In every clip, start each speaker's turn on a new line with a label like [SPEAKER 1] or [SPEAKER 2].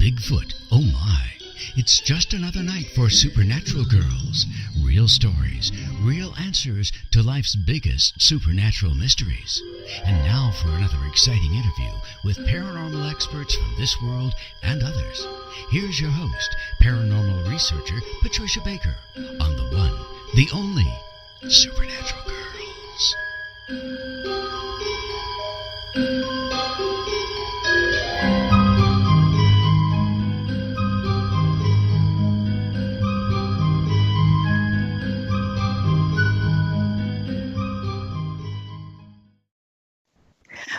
[SPEAKER 1] Bigfoot, oh my. It's just another night for Supernatural Girlz. Real stories, real answers to life's biggest supernatural mysteries. And now for another exciting interview with paranormal experts from this world and others. Here's your host, paranormal researcher Patricia Baker, on the one, the only Supernatural Girlz.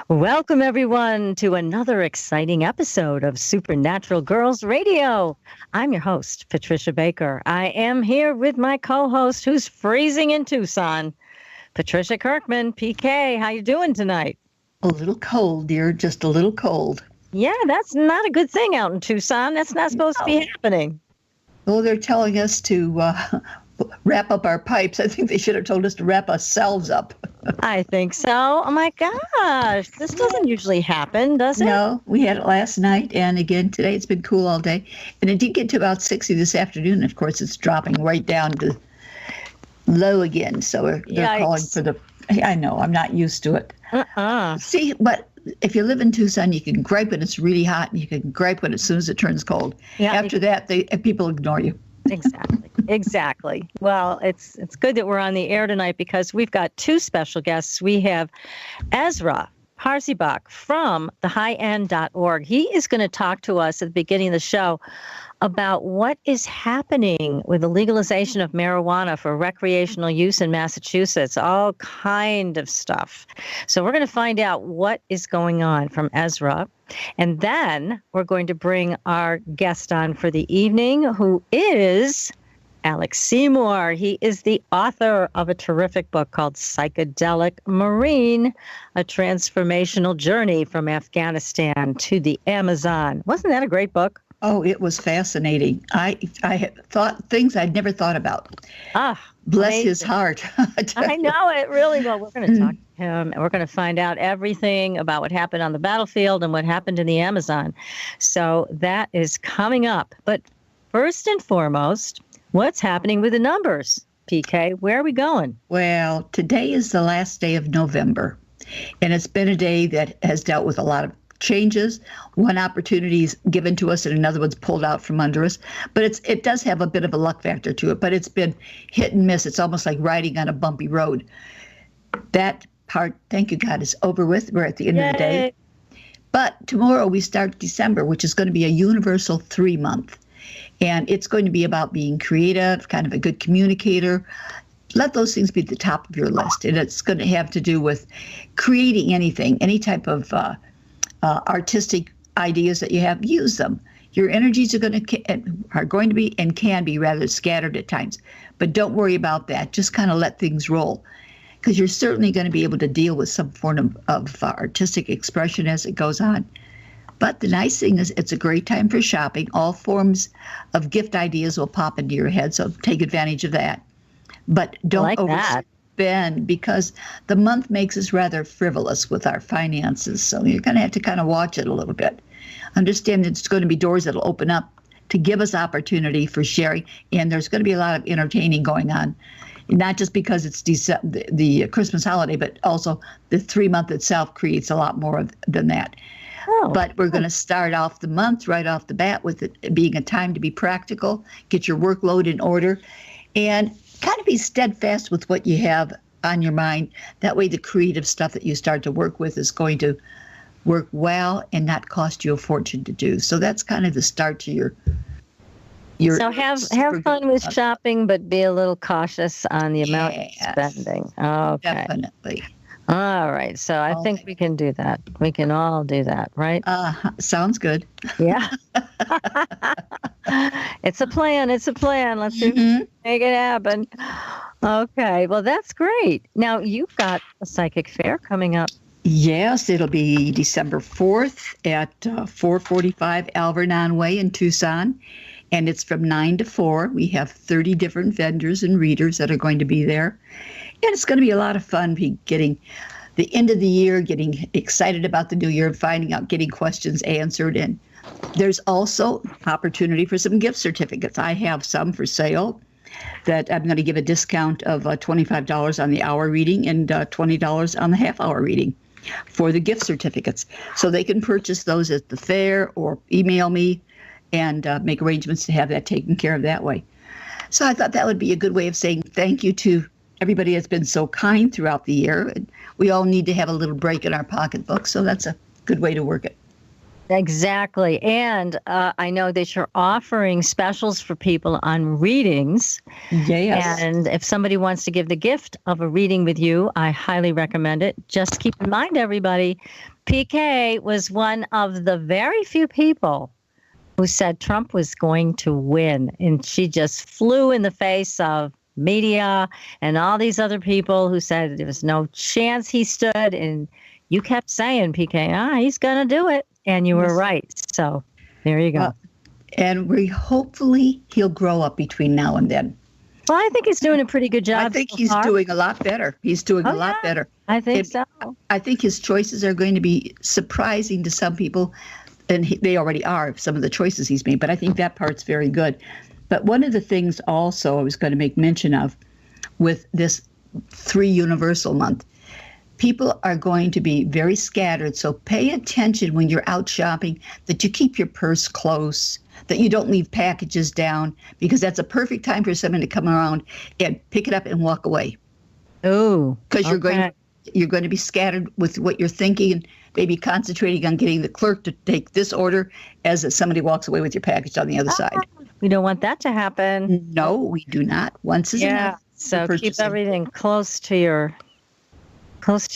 [SPEAKER 2] Welcome, everyone, to another exciting episode of Supernatural Girlz Radio. I'm your host, Patricia Baker. I am here with my co-host who's freezing in Tucson, Patricia Kirkman. PK, how you doing tonight?
[SPEAKER 3] A little cold, dear, just a little cold.
[SPEAKER 2] Yeah, that's not a good thing out in Tucson. That's not supposed to be happening.
[SPEAKER 3] Well, they're telling us to wrap up our pipes. I think they should have told us to wrap ourselves up.
[SPEAKER 2] I think so. Oh, my gosh. This doesn't usually happen, does it?
[SPEAKER 3] No, we had it last night, and again today. It's been cool all day. And it did get to about 60 this afternoon. Of course, it's dropping right down to low again. So they're calling for the... I know, I'm not used to it. See, but if you live in Tucson, you can gripe when it's really hot, and you can gripe when as soon as it turns cold. Yeah, after that, people ignore you.
[SPEAKER 2] Exactly. Well, it's good that we're on the air tonight because we've got two special guests. We have Ezra Harzibach from thehighend.org. He is going to talk to us at the beginning of the show about what is happening with the legalization of marijuana for recreational use in Massachusetts, all kind of stuff. So we're going to find out what is going on from Ezra. And then we're going to bring our guest on for the evening, who is Alex SEYMOUR. He is the author of a terrific book called Psychedelic Marine, a transformational journey from Afghanistan to the Amazon. Wasn't that a great book?
[SPEAKER 3] Oh, it was fascinating. I had thought things I'd never thought about. Bless amazing. His heart.
[SPEAKER 2] I know it really well. We're going to talk to him, and we're going to find out everything about what happened on the battlefield and what happened in the Amazon. So that is coming up. But first and foremost, what's happening with the numbers? PK, where are we going?
[SPEAKER 3] Well, today is the last day of November, and it's been a day that has dealt with a lot of changes. One opportunity is given to us and another one's pulled out from under us. But it does have a bit of a luck factor to it, but it's been hit and miss. It's almost like riding on a bumpy road. That part, thank you God, is over with. We're at the end of the day. But tomorrow we start December, which is going to be a universal 3-month. And it's going to be about being creative, kind of a good communicator. Let those things be at the top of your list. And it's going to have to do with creating anything, any type of artistic ideas that you have. Use them. Your energies are going to be and can be rather scattered at times. But don't worry about that. Just kind of let things roll. Because you're certainly going to be able to deal with some form of artistic expression as it goes on. But the nice thing is it's a great time for shopping. All forms of gift ideas will pop into your head, so take advantage of that. But don't overspend, because the month makes us rather frivolous with our finances. So you're going to have to kind of watch it a little bit. Understand that it's going to be doors that will open up to give us opportunity for sharing. And there's going to be a lot of entertaining going on. Not just because it's the Christmas holiday, but also the 3-month itself creates a lot more than that. But we're going to start off the month right off the bat with it being a time to be practical, get your workload in order, and kind of be steadfast with what you have on your mind. That way the creative stuff that you start to work with is going to work well and not cost you a fortune to do. So that's kind of the start to your
[SPEAKER 2] so have fun with shopping, but be a little cautious on the amount you're spending. Okay. Definitely. All right. So I think we can do that. We can all do that, right?
[SPEAKER 3] Sounds good.
[SPEAKER 2] Yeah. It's a plan. Let's see make it happen. Okay. Well, that's great. Now, you've got a psychic fair coming up.
[SPEAKER 3] Yes, it'll be December 4th at 445 Alvernon Way in Tucson. And it's from 9 to 4. We have 30 different vendors and readers that are going to be there. And it's going to be a lot of fun getting the end of the year, getting excited about the new year, finding out, getting questions answered, and There's also opportunity for some gift certificates. I have some for sale that I'm going to give a discount of $25 on the hour reading and $20 on the half-hour reading for the gift certificates. So they can purchase those at the fair or email me and make arrangements to have that taken care of that way. So I thought that would be a good way of saying thank you to everybody that's been so kind throughout the year. And we all need to have a little break in our pocketbook, so that's a good way to work it.
[SPEAKER 2] Exactly. And I know that you're offering specials for people on readings.
[SPEAKER 3] Yes.
[SPEAKER 2] And if somebody wants to give the gift of a reading with you, I highly recommend it. Just keep in mind, everybody, PK was one of the very few people who said Trump was going to win. And she just flew in the face of media and all these other people who said there was no chance he stood. And you kept saying, PK, he's going to do it. And you were right. So there you go.
[SPEAKER 3] And hopefully he'll grow up between now and then.
[SPEAKER 2] Well, I think he's doing a pretty good job.
[SPEAKER 3] I think he's doing a lot better. He's doing a lot better.
[SPEAKER 2] I think so.
[SPEAKER 3] I think his choices are going to be surprising to some people. And they already are, some of the choices he's made. But I think that part's very good. But one of the things also I was going to make mention of with this 3 Universal Month, people are going to be very scattered, so pay attention when you're out shopping that you keep your purse close, that you don't leave packages down, because that's a perfect time for someone to come around and pick it up and walk away.
[SPEAKER 2] Oh,
[SPEAKER 3] because you're going to be scattered with what you're thinking and maybe concentrating on getting the clerk to take this order as somebody walks away with your package on the other side.
[SPEAKER 2] We don't want that to happen.
[SPEAKER 3] No, we do not. Once is enough.
[SPEAKER 2] So keep everything close to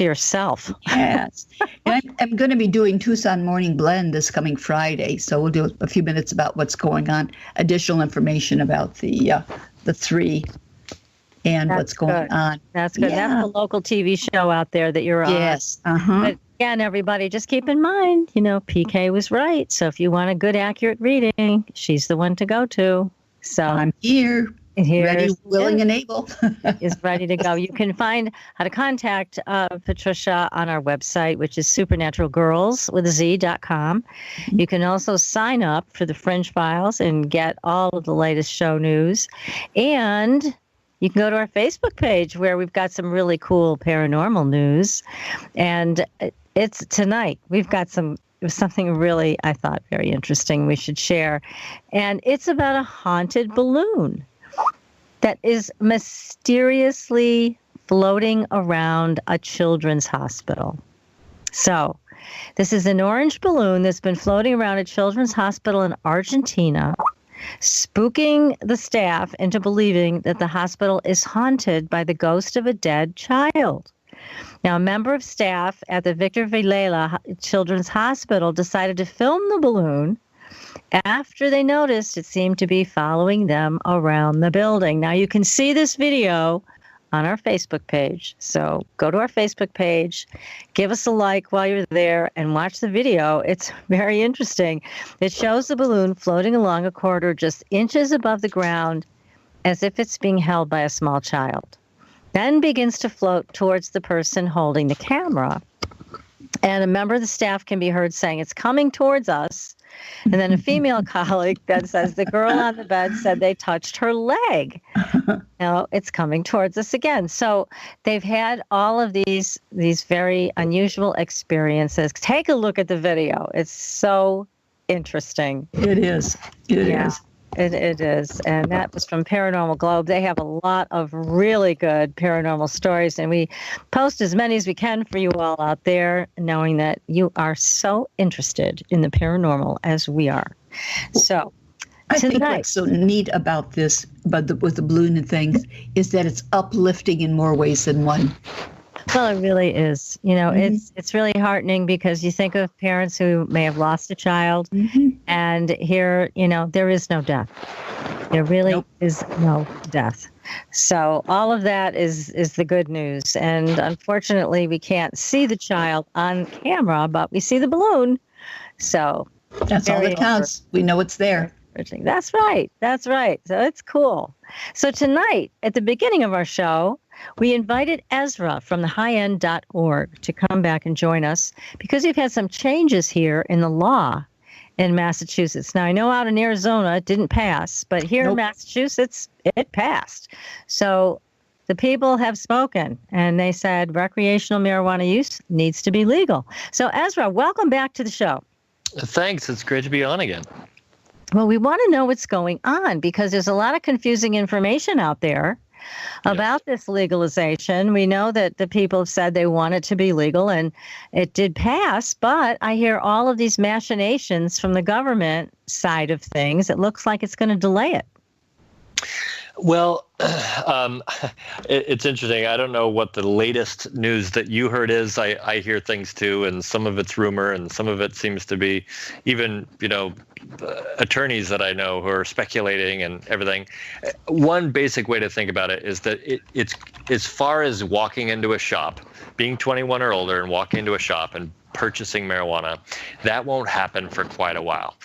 [SPEAKER 2] yourself.
[SPEAKER 3] Yes. And I'm going to be doing Tucson Morning Blend this coming Friday. So we'll do a few minutes about what's going on, additional information about the 3 and what's going on.
[SPEAKER 2] That's good.
[SPEAKER 3] Yeah.
[SPEAKER 2] That's a local TV show out there that you're on.
[SPEAKER 3] Yes.
[SPEAKER 2] But again, everybody, just keep in mind, PK was right. So if you want a good, accurate reading, she's the one to go to. So
[SPEAKER 3] I'm here. Ready, willing, and able.
[SPEAKER 2] Is ready to go. You can find how to contact Patricia on our website, which is supernaturalgirls.com. You can also sign up for the Fringe Files and get all of the latest show news. And you can go to our Facebook page where we've got some really cool paranormal news. And it's tonight. We've got something really, I thought, very interesting we should share. And it's about a haunted balloon that is mysteriously floating around a children's hospital. So this is an orange balloon that's been floating around a children's hospital in Argentina, spooking the staff into believing that the hospital is haunted by the ghost of a dead child. Now, a member of staff at the Victor Vilela Children's Hospital decided to film the balloon after they noticed it seemed to be following them around the building. Now, you can see this video on our Facebook page. So go to our Facebook page, give us a like while you're there, and watch the video. It's very interesting. It shows the balloon floating along a corridor just inches above the ground as if it's being held by a small child. Then begins to float towards the person holding the camera. And a member of the staff can be heard saying, "It's coming towards us." And then a female colleague then says, "The girl on the bed said they touched her leg." Now it's coming towards us again. So they've had all of these very unusual experiences. Take a look at the video. It's so interesting.
[SPEAKER 3] It is. It is.
[SPEAKER 2] It is. And that was from Paranormal Globe. They have a lot of really good paranormal stories, and we post as many as we can for you all out there, knowing that you are so interested in the paranormal as we are. So
[SPEAKER 3] I think what's so neat about this, with the balloon and things, is that it's uplifting in more ways than one.
[SPEAKER 2] Well, it really is. It's really heartening because you think of parents who may have lost a child, and here, there is no death. There really is no death. So all of that is the good news. And unfortunately, we can't see the child on camera, but we see the balloon. So
[SPEAKER 3] that's all that counts. We know it's there.
[SPEAKER 2] That's right. That's right. So it's cool. So tonight, at the beginning of our show, we invited Ezra from the highend.org to come back and join us because we've had some changes here in the law. in Massachusetts. Now, I know out in Arizona it didn't pass, but here in Massachusetts, it passed. So the people have spoken, and they said recreational marijuana use needs to be legal. So, Ezra, welcome back to the show.
[SPEAKER 4] Thanks. It's great to be on again.
[SPEAKER 2] Well, we want to know what's going on because there's a lot of confusing information out there about this legalization. We know that the people have said they want it to be legal, and it did pass, but I hear all of these machinations from the government side of things. It looks like it's going to delay it.
[SPEAKER 4] Well, it's interesting. I don't know what the latest news that you heard is. I hear things too, and some of it's rumor, and some of it seems to be even, attorneys that I know who are speculating and everything. One basic way to think about it is that it's as far as walking into a shop, being 21 or older and walking into a shop and purchasing marijuana, that won't happen for quite a while.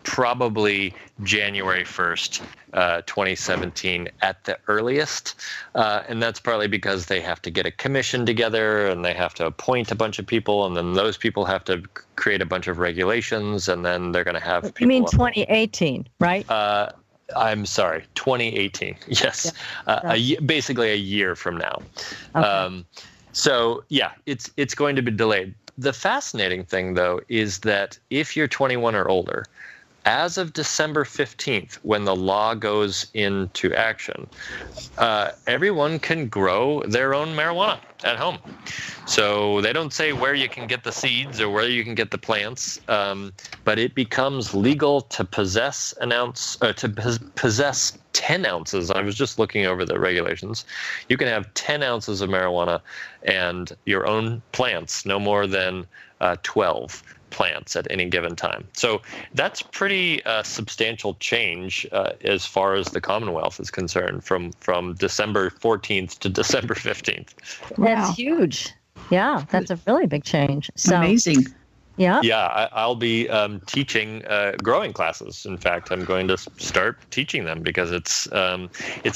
[SPEAKER 4] Probably January 1st, 2017 at the earliest. And that's partly because they have to get a commission together and they have to appoint a bunch of people, and then those people have to create a bunch of regulations, and then they're going to have people.
[SPEAKER 2] You mean 2018, right?
[SPEAKER 4] I'm sorry, 2018. Yes. Yeah. Basically a year from now. Okay. So yeah, it's going to be delayed. The fascinating thing, though, is that if you're 21 or older, as of December 15th, when the law goes into action, everyone can grow their own marijuana at home. So they don't say where you can get the seeds or where you can get the plants, but it becomes legal to possess possess 10 ounces. I was just looking over the regulations. You can have 10 ounces of marijuana and your own plants, no more than 12 plants at any given time. So that's pretty substantial change as far as the Commonwealth is concerned from December 14th to December 15th.
[SPEAKER 2] That's huge. Yeah, that's a really big change. So,
[SPEAKER 3] amazing.
[SPEAKER 2] Yeah.
[SPEAKER 4] Yeah, I'll be teaching growing classes. In fact, I'm going to start teaching them because it's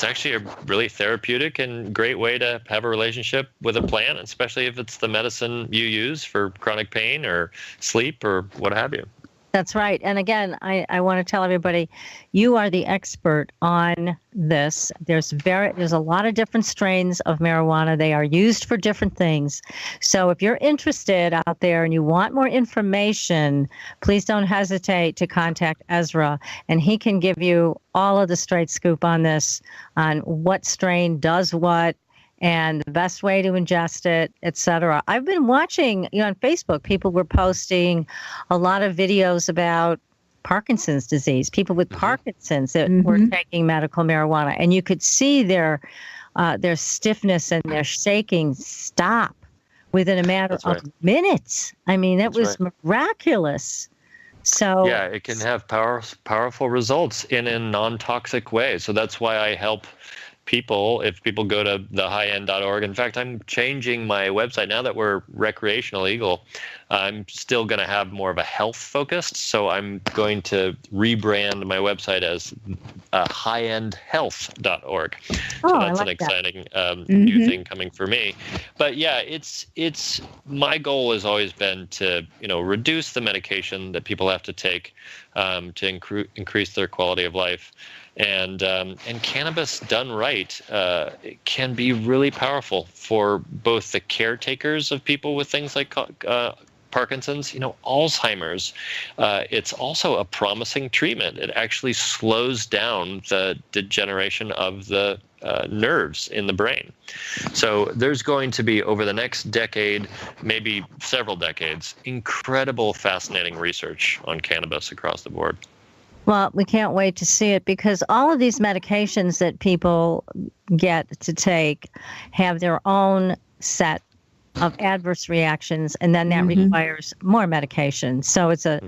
[SPEAKER 4] actually a really therapeutic and great way to have a relationship with a plant, especially if it's the medicine you use for chronic pain or sleep or what have you.
[SPEAKER 2] That's right. And again, I want to tell everybody, you are the expert on this. There's a lot of different strains of marijuana. They are used for different things. So if you're interested out there and you want more information, please don't hesitate to contact Ezra, and he can give you all of the straight scoop on this, on what strain does what, and the best way to ingest it, etc. I've been watching, on Facebook, people were posting a lot of videos about Parkinson's disease, people with Parkinson's that were taking medical marijuana, and you could see their stiffness and their shaking stop within a matter of minutes. I mean, it was miraculous. So
[SPEAKER 4] yeah, it can have powerful results in a non-toxic way. So that's why I help people, if people go to thehighend.org. In fact, I'm changing my website now that we're recreational legal. I'm still going to have more of a health focused, so I'm going to rebrand my website as highendhealth.org. So that's an exciting new thing coming for me. But yeah, it's my goal has always been to reduce the medication that people have to take to increase their quality of life. And cannabis done right can be really powerful for both the caretakers of people with things like Parkinson's, Alzheimer's. It's also a promising treatment. It actually slows down the degeneration of the nerves in the brain. So there's going to be, over the next decade, maybe several decades, incredible, fascinating research on cannabis across the board.
[SPEAKER 2] Well, we can't wait to see it, because all of these medications that people get to take have their own set of adverse reactions, and then that requires more medication. So it's a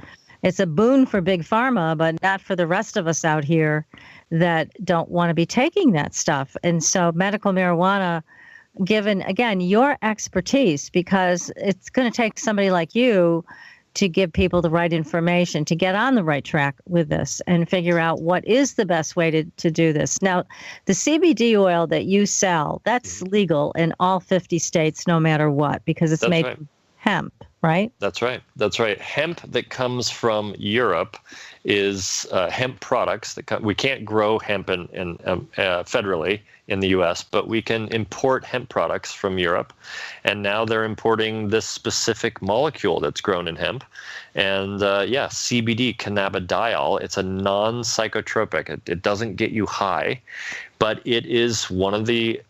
[SPEAKER 2] boon for big pharma, but not for the rest of us out here that don't want to be taking that stuff. And so medical marijuana, given, again, your expertise, because it's going to take somebody like you to give people the right information, to get on the right track with this and figure out what is the best way to do this. Now, the CBD oil that you sell, that's legal in all 50 states, no matter what, because it's made from hemp. right?
[SPEAKER 4] That's right. That's right. Hemp that comes from Europe is hemp products that we can't grow hemp federally in the U.S., but we can import hemp products from Europe. And now they're importing this specific molecule that's grown in hemp. And CBD, cannabidiol, it's a non-psychotropic. It doesn't get you high, but it is one of the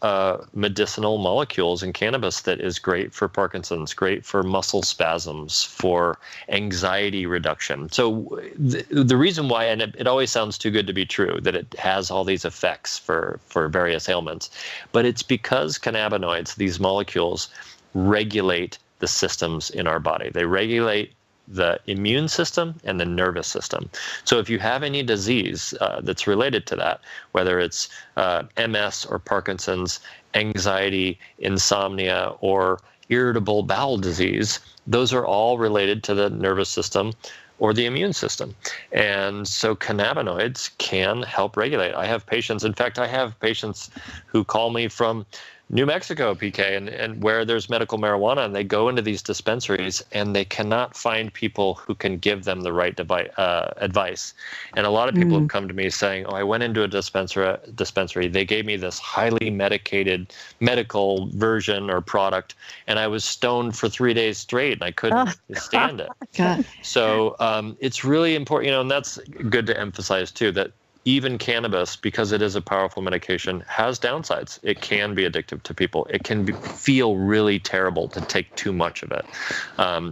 [SPEAKER 4] medicinal molecules in cannabis that is great for Parkinson's, great for muscle spasms, for anxiety reduction. So the reason why, and it always sounds too good to be true, that it has all these effects for various ailments, but it's because cannabinoids, these molecules, regulate the systems in our body. They regulate the immune system and the nervous system. So if you have any disease that's related to that, whether it's MS or Parkinson's, anxiety, insomnia, or irritable bowel disease, those are all related to the nervous system or the immune system. And so cannabinoids can help regulate. I have patients who call me from New Mexico, PK, and where there's medical marijuana, and they go into these dispensaries and they cannot find people who can give them the right advice. And a lot of people have come to me saying, I went into a dispensary, they gave me this highly medicated medical version or product, and I was stoned for 3 days straight, and I couldn't stand it.
[SPEAKER 3] God.
[SPEAKER 4] So it's really important, and that's good to emphasize too, that even cannabis, because it is a powerful medication, has downsides. It can be addictive to people. It can feel really terrible to take too much of it.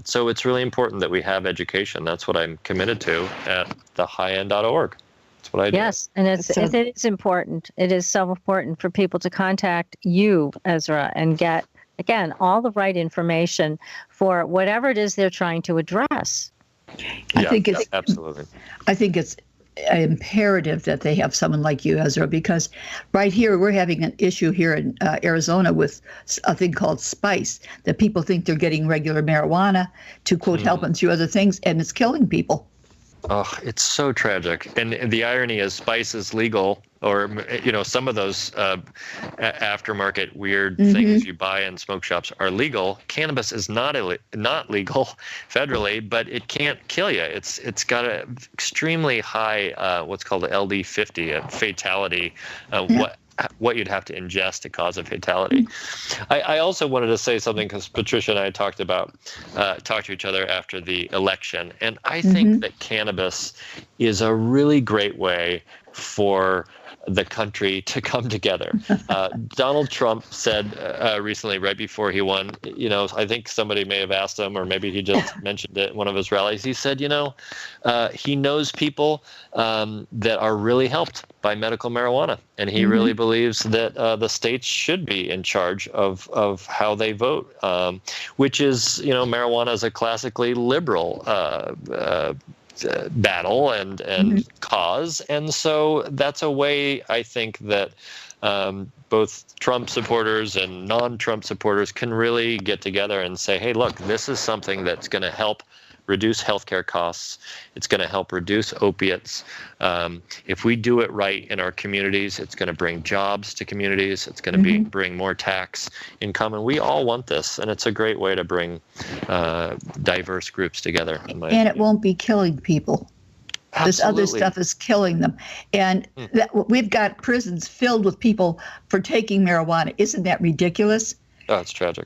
[SPEAKER 4] So it's really important that we have education. That's what I'm committed to at thehighend.org. That's what I do.
[SPEAKER 2] Yes, and it is important. It is so important for people to contact you, Ezra, and get, again, all the right information for whatever it is they're trying to address.
[SPEAKER 4] Absolutely.
[SPEAKER 3] I think it's imperative that they have someone like you, Ezra, because right here we're having an issue here in Arizona with a thing called spice, that people think they're getting regular marijuana to, quote, help them through other things, and it's killing people.
[SPEAKER 4] Oh, it's so tragic. And the irony is spice is legal, or, some of those aftermarket weird things you buy in smoke shops are legal. Cannabis is not legal federally, but it can't kill you. It's got an extremely high, what's called an LD50, a fatality, what you'd have to ingest to cause a fatality. I also wanted to say something, because Patricia and I talked to each other after the election, and I think that cannabis is a really great way for the country to come together. Donald Trump said recently, right before he won, I think somebody may have asked him, or maybe he just mentioned it in one of his rallies. He said, he knows people that are really helped by medical marijuana, and he really believes that the states should be in charge of how they vote, which is, marijuana is a classically liberal battle and cause. And so that's a way, I think, that both Trump supporters and non-Trump supporters can really get together and say, hey, look, this is something that's going to help reduce healthcare costs. It's going to help reduce opiates. If we do it right in our communities, it's going to bring jobs to communities. It's going to bring more tax income. And we all want this. And it's a great way to bring diverse groups together.
[SPEAKER 3] And it won't be killing people.
[SPEAKER 4] Absolutely.
[SPEAKER 3] This other stuff is killing them. And we've got prisons filled with people for taking marijuana. Isn't that ridiculous?
[SPEAKER 4] Oh, it's tragic.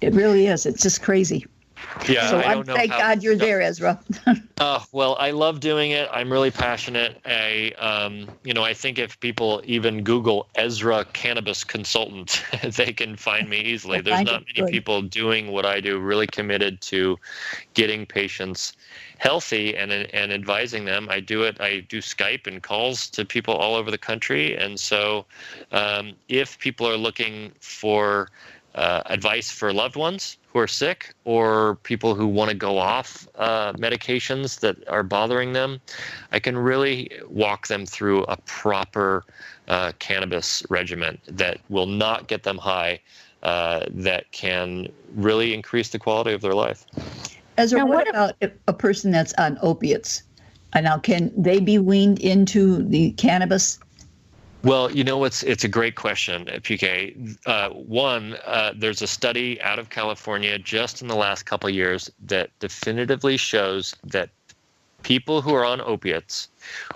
[SPEAKER 3] It really is. It's just crazy.
[SPEAKER 4] Yeah,
[SPEAKER 3] so
[SPEAKER 4] I don't know.
[SPEAKER 3] Thank God you're there, Ezra.
[SPEAKER 4] Well, I love doing it. I'm really passionate. I think if people even Google Ezra Cannabis Consultant, they can find me easily. There's not many people doing what I do, really committed to getting patients healthy and advising them. I do it. I do Skype and calls to people all over the country. And so if people are looking for advice for loved ones who are sick, or people who want to go off medications that are bothering them, I can really walk them through a proper cannabis regimen that will not get them high, that can really increase the quality of their life.
[SPEAKER 3] Ezra, what about a person that's on opiates? Now, can they be weaned into the cannabis?
[SPEAKER 4] Well, it's a great question, PK. There's a study out of California just in the last couple of years that definitively shows that people who are on opiates,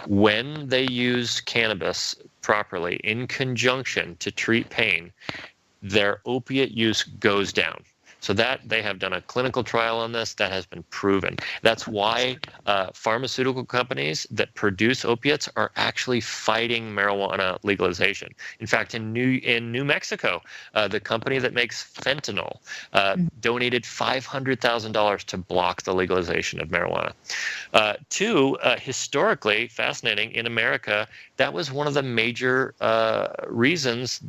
[SPEAKER 4] when they use cannabis properly in conjunction to treat pain, their opiate use goes down. So that they have done a clinical trial on this that has been proven. That's why pharmaceutical companies that produce opiates are actually fighting marijuana legalization. In fact, in New Mexico, the company that makes fentanyl donated $500,000 to block the legalization of marijuana. Historically, fascinating, in America, that was one of the major reasons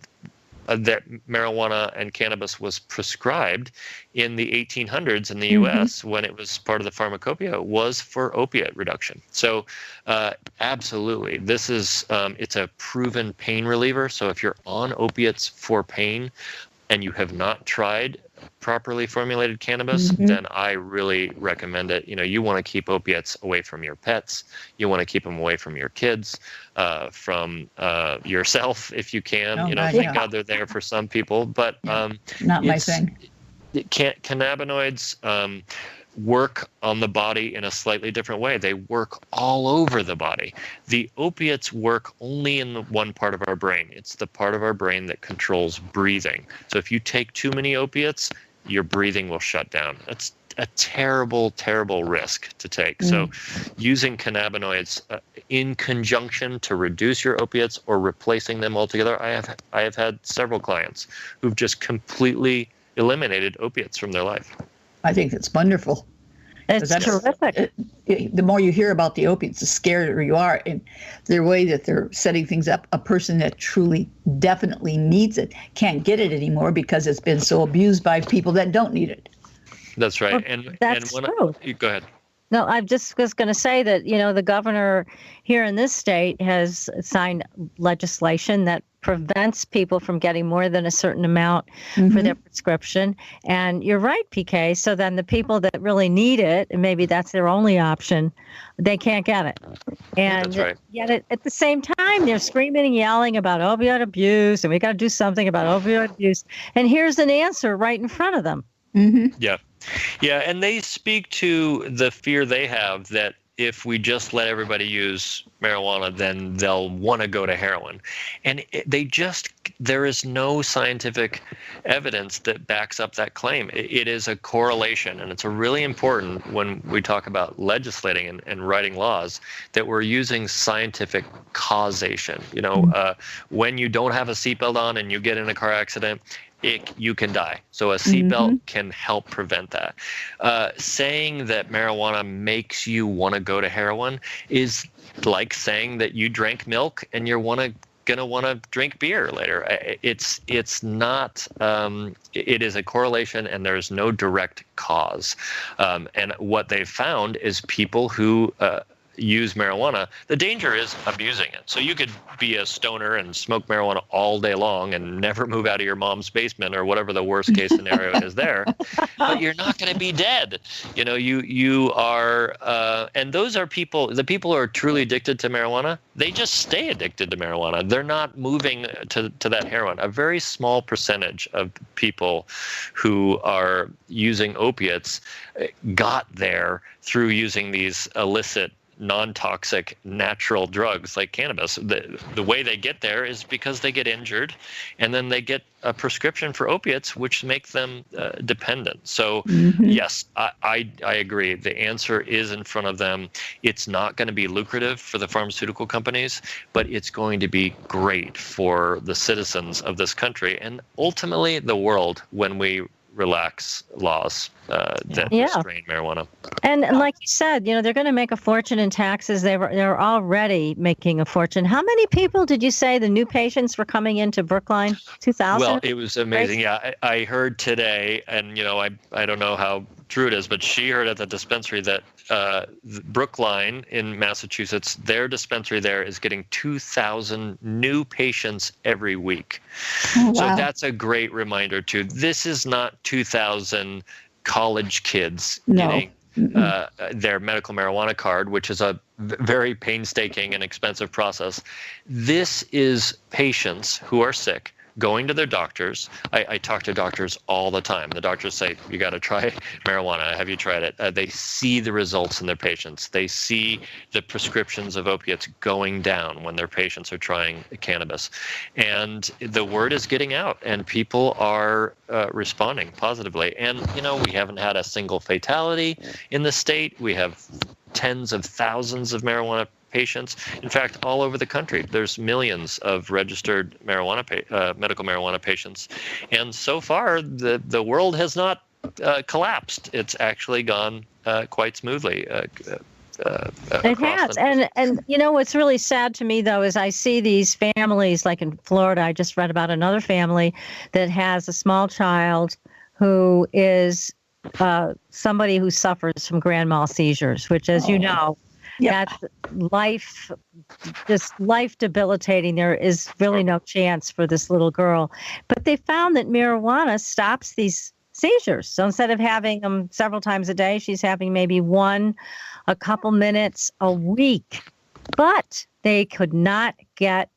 [SPEAKER 4] that marijuana and cannabis was prescribed in the 1800s in the U.S. when it was part of the pharmacopoeia, was for opiate reduction. So absolutely, this is it's a proven pain reliever. So if you're on opiates for pain and you have not tried properly formulated cannabis, then I really recommend it. You want to keep opiates away from your pets. You want to keep them away from your kids, from yourself if you can. Thank God they're there for some people, but
[SPEAKER 3] not my thing.
[SPEAKER 4] Cannabinoids work on the body in a slightly different way. They work all over the body. The opiates work only in the one part of our brain. It's the part of our brain that controls breathing. So if you take too many opiates, your breathing will shut down. That's a terrible, terrible risk to take. So using cannabinoids in conjunction to reduce your opiates or replacing them altogether, I have had several clients who've just completely eliminated opiates from their life.
[SPEAKER 3] I think that's wonderful.
[SPEAKER 2] It's terrific.
[SPEAKER 3] The more you hear about the opiates, the scarier you are. And the way that they're setting things up, a person that truly, definitely needs it can't get it anymore because it's been so abused by people that don't need it.
[SPEAKER 4] That's right.
[SPEAKER 2] Well, that's true.
[SPEAKER 4] Go ahead.
[SPEAKER 2] No, I just was going to say that, the governor here in this state has signed legislation that prevents people from getting more than a certain amount for their prescription. And you're right, PK. So then the people that really need it, and maybe that's their only option, they can't get it. And
[SPEAKER 4] that's right.
[SPEAKER 2] Yet at the same time, they're screaming and yelling about opioid abuse, and we got to do something about opioid abuse. And here's an answer right in front of them.
[SPEAKER 4] Yeah. Yeah, and they speak to the fear they have that if we just let everybody use marijuana, then they'll want to go to heroin. And there is no scientific evidence that backs up that claim. It is a correlation, and it's a really important when we talk about legislating and writing laws that we're using scientific causation. When you don't have a seatbelt on and you get in a car accident, you can die. So a seatbelt can help prevent that. Saying that marijuana makes you want to go to heroin is like saying that you drank milk and you're gonna want to drink beer later. It's not. It is a correlation, and there's no direct cause. And what they've found is people who use marijuana, the danger is abusing it. So you could be a stoner and smoke marijuana all day long and never move out of your mom's basement or whatever the worst case scenario is there, but you're not going to be dead. You are, and those are the people who are truly addicted to marijuana, they just stay addicted to marijuana. They're not moving to that heroin. A very small percentage of people who are using opiates got there through using these illicit, non-toxic, natural drugs like cannabis. The way they get there is because they get injured, and then they get a prescription for opiates, which make them dependent. So yes, I agree. The answer is in front of them. It's not going to be lucrative for the pharmaceutical companies, but it's going to be great for the citizens of this country and ultimately the world when we relax laws that restrain marijuana.
[SPEAKER 2] And like you said, they're going to make a fortune in taxes. They're already making a fortune. How many people did you say the new patients were coming into Brookline? 2,000?
[SPEAKER 4] Well, it was amazing. Yeah, I heard today, and I don't know how true it is, but she heard at the dispensary that Brookline in Massachusetts, their dispensary there is getting 2,000 new patients every week. Oh, wow. So that's a great reminder too. This is not 2,000 college kids getting their medical marijuana card, which is a very painstaking and expensive process. This is patients who are sick going to their doctors. I talk to doctors all the time. The doctors say, you got to try marijuana. Have you tried it? They see the results in their patients. They see the prescriptions of opiates going down when their patients are trying cannabis. And the word is getting out, and people are responding positively. And, we haven't had a single fatality in the state. We have tens of thousands of marijuana patients. In fact, all over the country, there's millions of registered medical marijuana patients. And so far, the world has not collapsed. It's actually gone quite smoothly.
[SPEAKER 2] It has. And what's really sad to me, though, is I see these families, like in Florida. I just read about another family that has a small child who is somebody who suffers from grand mal seizures, which, as you know, that's life debilitating. There is really no chance for this little girl. But they found that marijuana stops these seizures. So instead of having them several times a day, she's having maybe one a couple minutes a week. But they could not get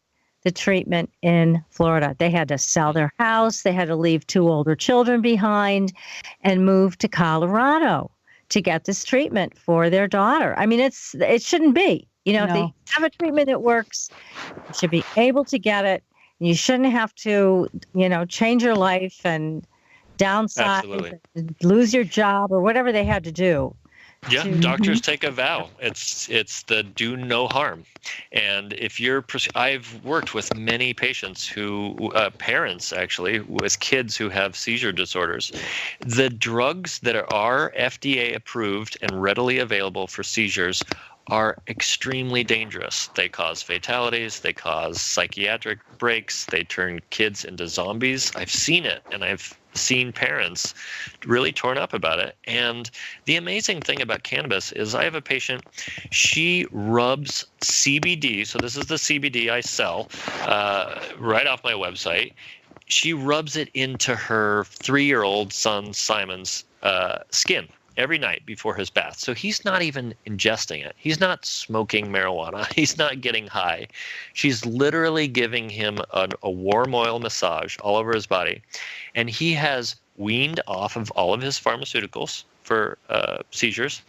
[SPEAKER 2] the treatment in Florida. They had to sell their house. They had to leave 2 older children behind and move to Colorado to get this treatment for their daughter. I mean, it shouldn't be. If they have a treatment that works, you should be able to get it. You shouldn't have to, change your life and downsize, and lose your job or whatever they had to do.
[SPEAKER 4] Yeah, doctors take a vow. It's the do no harm. And if I've worked with many patients parents actually, with kids who have seizure disorders. The drugs that are FDA approved and readily available for seizures are extremely dangerous. They cause fatalities, they cause psychiatric breaks, they turn kids into zombies. I've seen it, and I've seen parents really torn up about it. And the amazing thing about cannabis is I have a patient, she rubs CBD, so this is the CBD I sell right off my website. She rubs it into her 3-year-old son Simon's skin every night before his bath. So he's not even ingesting it. He's not smoking marijuana. He's not getting high. She's literally giving him a warm oil massage all over his body. And he has weaned off of all of his pharmaceuticals for seizures.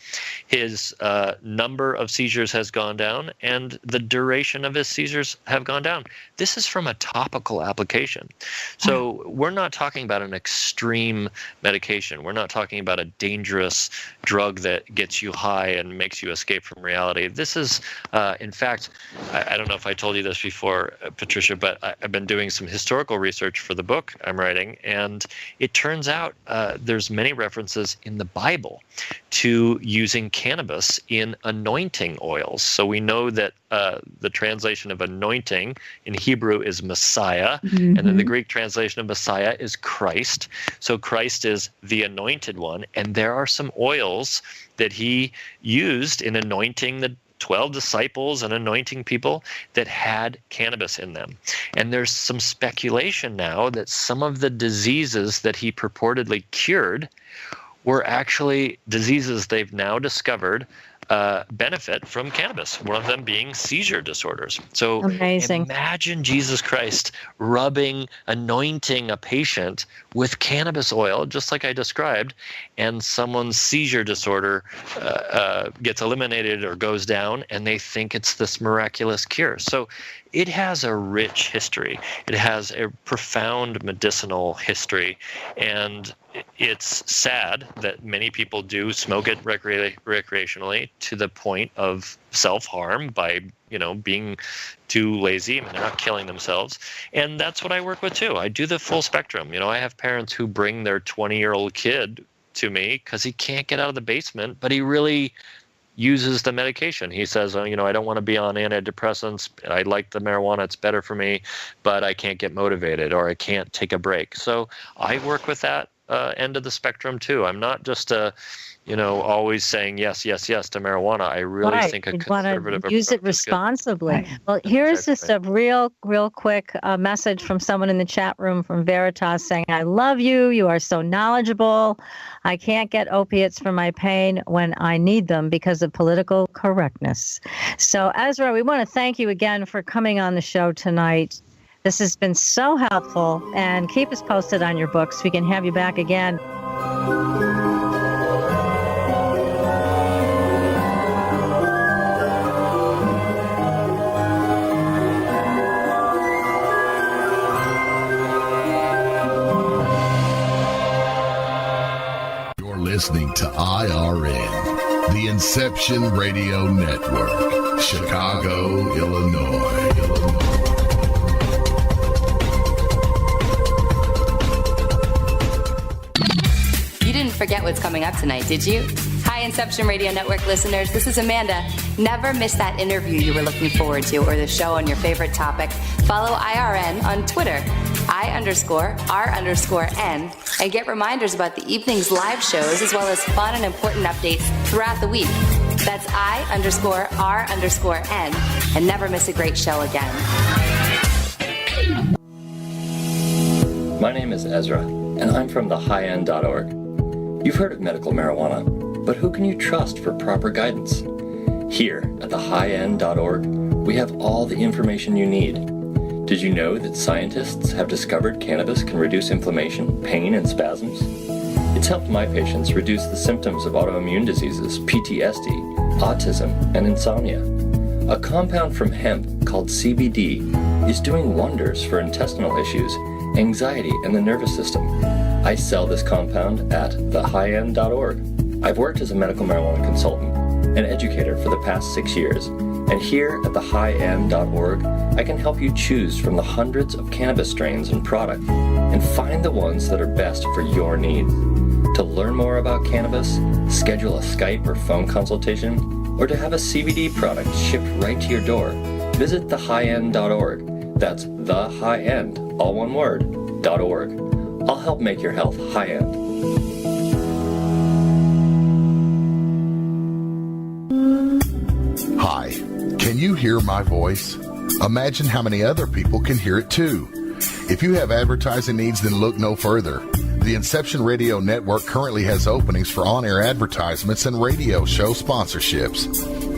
[SPEAKER 4] His number of seizures has gone down, and the duration of his seizures have gone down. This is from a topical application. So we're not talking about an extreme medication. We're not talking about a dangerous drug that gets you high and makes you escape from reality. This is, in fact, I don't know if I told you this before, Patricia, but I've been doing some historical research for the book I'm writing, and it turns out there's many references in the Bible to using cannabis in anointing oils. So we know that the translation of anointing in Hebrew is Messiah, and then the Greek translation of Messiah is Christ. So Christ is the anointed one, and there are some oils that he used in anointing the 12 disciples and anointing people that had cannabis in them. And there's some speculation now that some of the diseases that he purportedly cured were actually diseases they've now discovered benefit from cannabis, one of them being seizure disorders. So
[SPEAKER 2] amazing.
[SPEAKER 4] Imagine Jesus Christ anointing a patient with cannabis oil, just like I described, and someone's seizure disorder gets eliminated or goes down, and they think it's this miraculous cure. So it has a rich history. It has a profound medicinal history, and it's sad that many people do smoke it recreationally to the point of self-harm by, being too lazy. I mean, they're not killing themselves. And that's what I work with too. I do the full spectrum. I have parents who bring their 20-year-old kid to me because he can't get out of the basement, but he really uses the medication. He says, I don't want to be on antidepressants. I like the marijuana. It's better for me, but I can't get motivated or I can't take a break. So I work with that end of the spectrum too. I'm not just always saying yes to marijuana. I really think a conservative approach
[SPEAKER 2] use it responsibly.
[SPEAKER 3] Right.
[SPEAKER 2] Well, here's just a real quick message from someone in the chat room from Veritas saying, "I love you. You are so knowledgeable. I can't get opiates for my pain when I need them because of political correctness." So, Ezra, we want to thank you again for coming on the show tonight. This has been so helpful, and keep us posted on your books. We can have you back again.
[SPEAKER 5] Listening to IRN, the Inception Radio Network, Chicago, Illinois.
[SPEAKER 6] You didn't forget what's coming up tonight, did you? Hi, Inception Radio Network listeners. This is Amanda. Never miss that interview you were looking forward to or the show on your favorite topic. Follow IRN on Twitter, I_R_N, and get reminders about the evening's live shows as well as fun and important updates throughout the week. That's I_R_N, and never miss a great show again.
[SPEAKER 7] My name is Ezra, and I'm from thehighend.org. You've heard of medical marijuana, but who can you trust for proper guidance? Here at thehighend.org, we have all the information you need. Did you know that scientists have discovered cannabis can reduce inflammation, pain, and spasms? It's helped my patients reduce the symptoms of autoimmune diseases, PTSD, autism, and insomnia. A compound from hemp called CBD is doing wonders for intestinal issues, anxiety, and the nervous system. I sell this compound at thehighend.org. I've worked as a medical marijuana consultant and educator for the past 6 years, and here at thehighend.org, I can help you choose from the hundreds of cannabis strains and products and find the ones that are best for your needs. To learn more about cannabis, schedule a Skype or phone consultation, or to have a CBD product shipped right to your door, visit thehighend.org. That's thehighend, all one word, .org. I'll help make your health high-end.
[SPEAKER 5] Hi, can you hear my voice? Imagine how many other people can hear it too. If you have advertising needs, then look no further. The Inception Radio Network currently has openings for on-air advertisements and radio show sponsorships.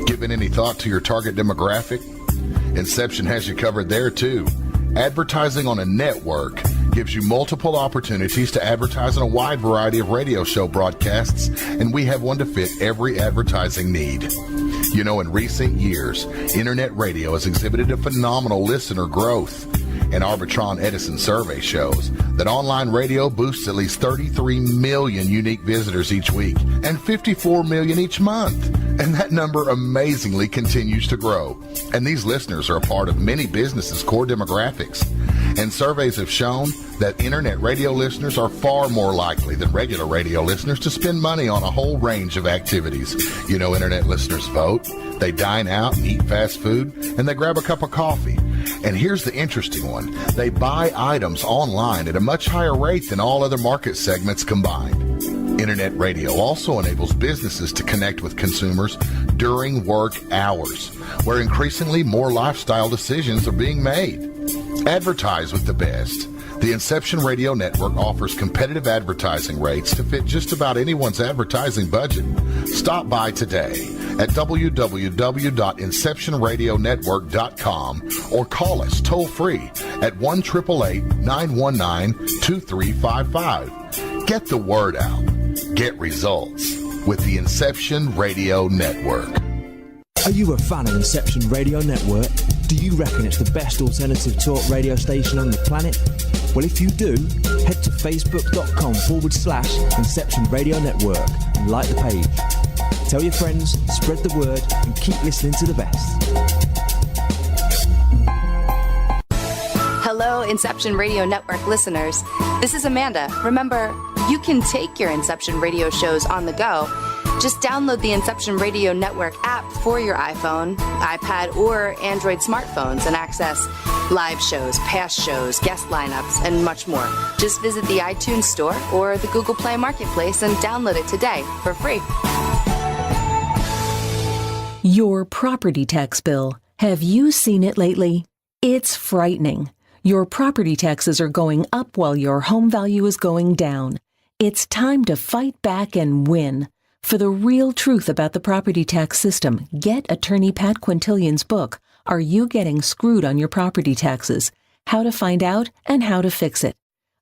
[SPEAKER 5] Given any thought to your target demographic? Inception has you covered there too. Advertising on a network gives you multiple opportunities to advertise on a wide variety of radio show broadcasts, and we have one to fit every advertising need. You know, in recent years, internet radio has exhibited a phenomenal listener growth. An Arbitron Edison survey shows that online radio boosts at least 33 million unique visitors each week and 54 million each month. And that number amazingly continues to grow. And these listeners are a part of many businesses' core demographics. And surveys have shown that internet radio listeners are far more likely than regular radio listeners to spend money on a whole range of activities. You know, internet listeners vote, they dine out and eat fast food, and they grab a cup of coffee. And here's the interesting one. They buy items online at a much higher rate than all other market segments combined. Internet radio also enables businesses to connect with consumers during work hours, where increasingly more lifestyle decisions are being made. Advertise with the best. The Inception Radio Network offers competitive advertising rates to fit just about anyone's advertising budget. Stop by today at www.inceptionradionetwork.com or call us toll-free at 1-888-919-2355. Get the word out. Get results with the Inception Radio Network.
[SPEAKER 8] Are you a fan of Inception Radio Network? Do you reckon it's the best alternative talk radio station on the planet? Well, if you do, head to facebook.com/Inception Radio Network and like the page. Tell your friends, spread the word, and keep listening to the best.
[SPEAKER 6] Hello, Inception Radio Network listeners. This is Amanda. Remember, you can take your Inception radio shows on the go. Just download the Inception Radio Network app for your iPhone, iPad, or Android smartphones and access live shows, past shows, guest lineups, and much more. Just visit the iTunes Store or the Google Play Marketplace and download it today for free.
[SPEAKER 9] Your property tax bill. Have you seen it lately? It's frightening. Your property taxes are going up while your home value is going down. It's time to fight back and win. For the real truth about the property tax system, get attorney Pat Quintilian's book, Are You Getting Screwed on Your Property Taxes? How to Find Out and How to Fix It.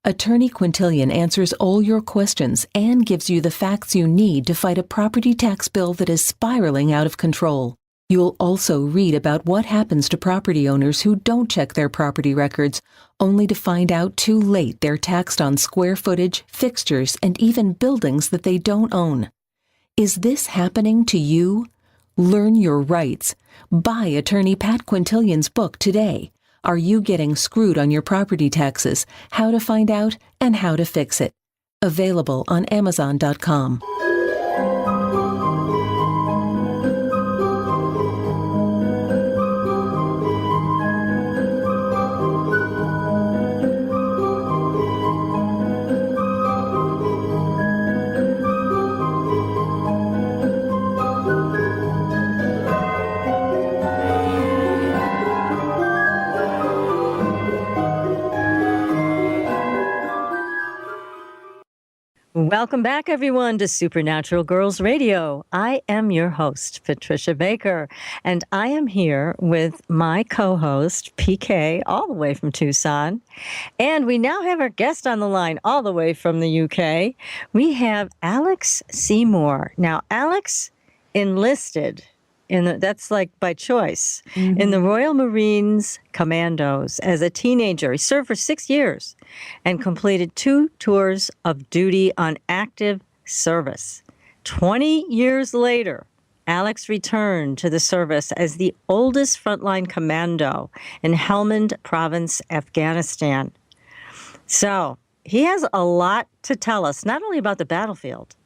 [SPEAKER 9] Attorney Quintilian answers all your questions and gives you the facts you need to fight a property tax bill that is spiraling out of control. You'll also read about what happens to property owners who don't check their property records, only to find out too late they're taxed on square footage, fixtures, and even buildings that they don't own. Is this happening to you? Learn your rights. Buy attorney Pat Quintilian's book today. Are You Getting Screwed on Your Property Taxes? How to Find Out and How to Fix It. Available on Amazon.com.
[SPEAKER 2] Welcome back, everyone, to Supernatural Girlz Radio. I am your host, Patricia Baker, and I am here with my co-host, PK, all the way from Tucson. And we now have our guest on the line all the way from the UK. We have Alex SEYMOUR. Now, Alex enlisted that's like by choice, in the Royal Marines Commandos as a teenager. He served for 6 years and completed 2 tours of duty on active service. 20 years later, Alex returned to the service as the oldest frontline commando in Helmand Province, Afghanistan. So he has a lot to tell us, not only about the battlefield,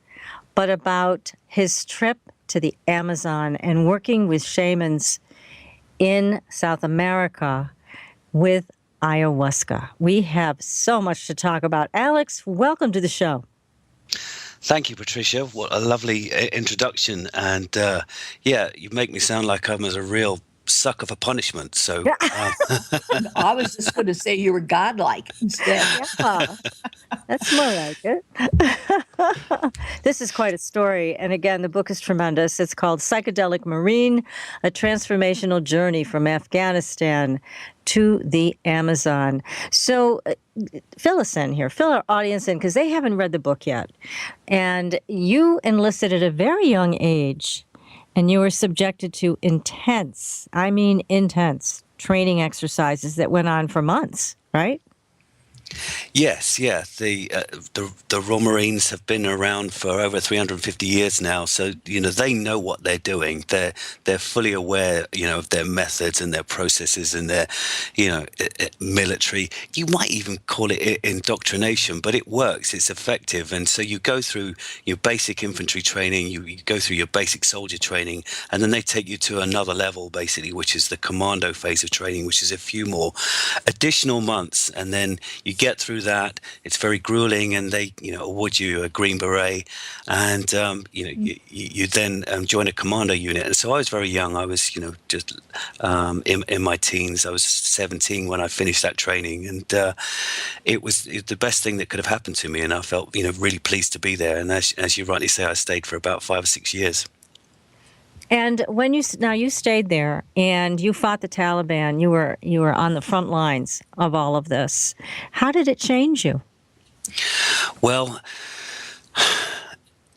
[SPEAKER 2] but about his trip to the Amazon and working with shamans in South America with ayahuasca. We have so much to talk about. Alex, welcome to the show.
[SPEAKER 10] Thank you, Patricia. What a lovely introduction. And you make me sound like I'm a real sucker for punishment. So
[SPEAKER 3] I was just going to say you were godlike instead.
[SPEAKER 2] Yeah, that's more like it. This is quite a story. And again, the book is tremendous. It's called Psychedelic Marine, A Transformational Journey from Afghanistan to the Amazon. So fill us in here, fill our audience in, because they haven't read the book yet. And you enlisted at a very young age, and you were subjected to intense training exercises that went on for months, right?
[SPEAKER 10] Yes, yeah. The Royal Marines have been around for over 350 years now, so they know what they're doing. They're fully aware, of their methods and their processes and their, military. You might even call it indoctrination, but it works. It's effective, and so you go through your basic infantry training, you go through your basic soldier training, and then they take you to another level, basically, which is the commando phase of training, which is a few more additional months, and then you get through that. It's very grueling, and they award you a green beret, and you then join a commando unit. And so I was very young. I was just in my teens. I was 17 when I finished that training, and it was the best thing that could have happened to me, and I felt really pleased to be there. And as you rightly say, I stayed for about 5 or 6 years.
[SPEAKER 2] And when you stayed there and you fought the Taliban, you were on the front lines of all of this. How did it change you?
[SPEAKER 10] Well,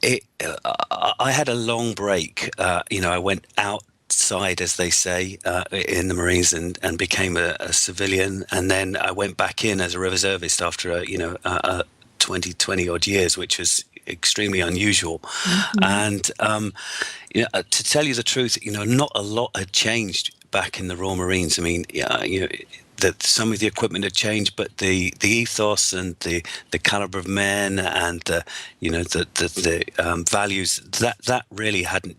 [SPEAKER 10] I had a long break. I went outside, as they say, in the Marines and became a civilian, and then I went back in as a reservist after 20 odd years, which was extremely unusual. And to tell you the truth, not a lot had changed back in the Royal Marines. I mean, that some of the equipment had changed, but the ethos and the caliber of men and the values that really hadn't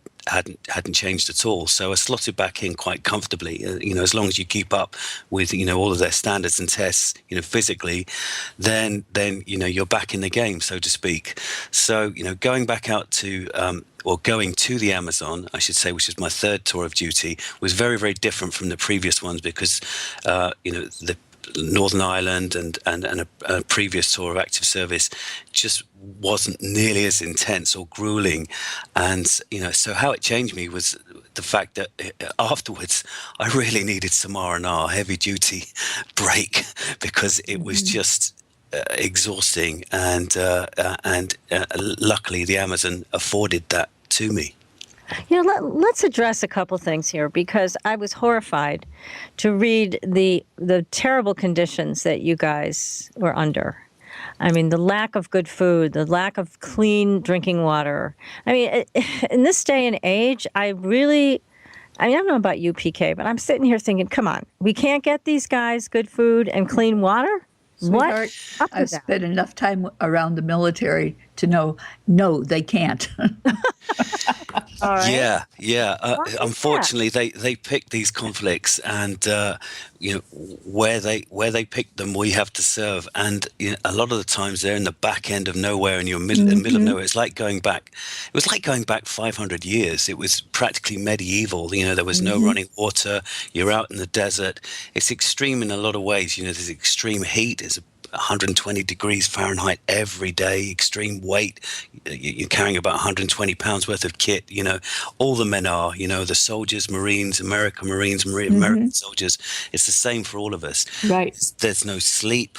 [SPEAKER 10] changed at all. So I slotted back in quite comfortably. As long as you keep up with all of their standards and tests, physically, then you're back in the game, so to speak. So going back out to going to the Amazon, I should say, which is my third tour of duty, was very, very different from the previous ones because the Northern Ireland and a previous tour of active service just wasn't nearly as intense or grueling. And so how it changed me was the fact that afterwards I really needed some R&R, heavy duty break, because it was just exhausting, and luckily the Amazon afforded that to me.
[SPEAKER 2] Let's address a couple things here, because I was horrified to read the terrible conditions that you guys were under. I mean, the lack of good food, the lack of clean drinking water. I mean, in this day and age, I don't know about you, PK, but I'm sitting here thinking, come on, we can't get these guys good food and clean water?
[SPEAKER 3] Sweetheart, I've spent enough time around the military to know, no, they can't.
[SPEAKER 2] All right.
[SPEAKER 10] Yeah. Unfortunately, they pick these conflicts, and where they pick them, we have to serve. And a lot of the times they're in the back end of nowhere, and you're in the middle of nowhere. It's like going back. It was like going back 500 years. It was practically medieval. There was no running water. You're out in the desert. It's extreme in a lot of ways. There's extreme heat. It's 120 degrees Fahrenheit every day, extreme weight. You're carrying about 120 pounds worth of kit. All the men are, the soldiers, Marines, American soldiers. It's the same for all of us.
[SPEAKER 3] Right.
[SPEAKER 10] There's no sleep.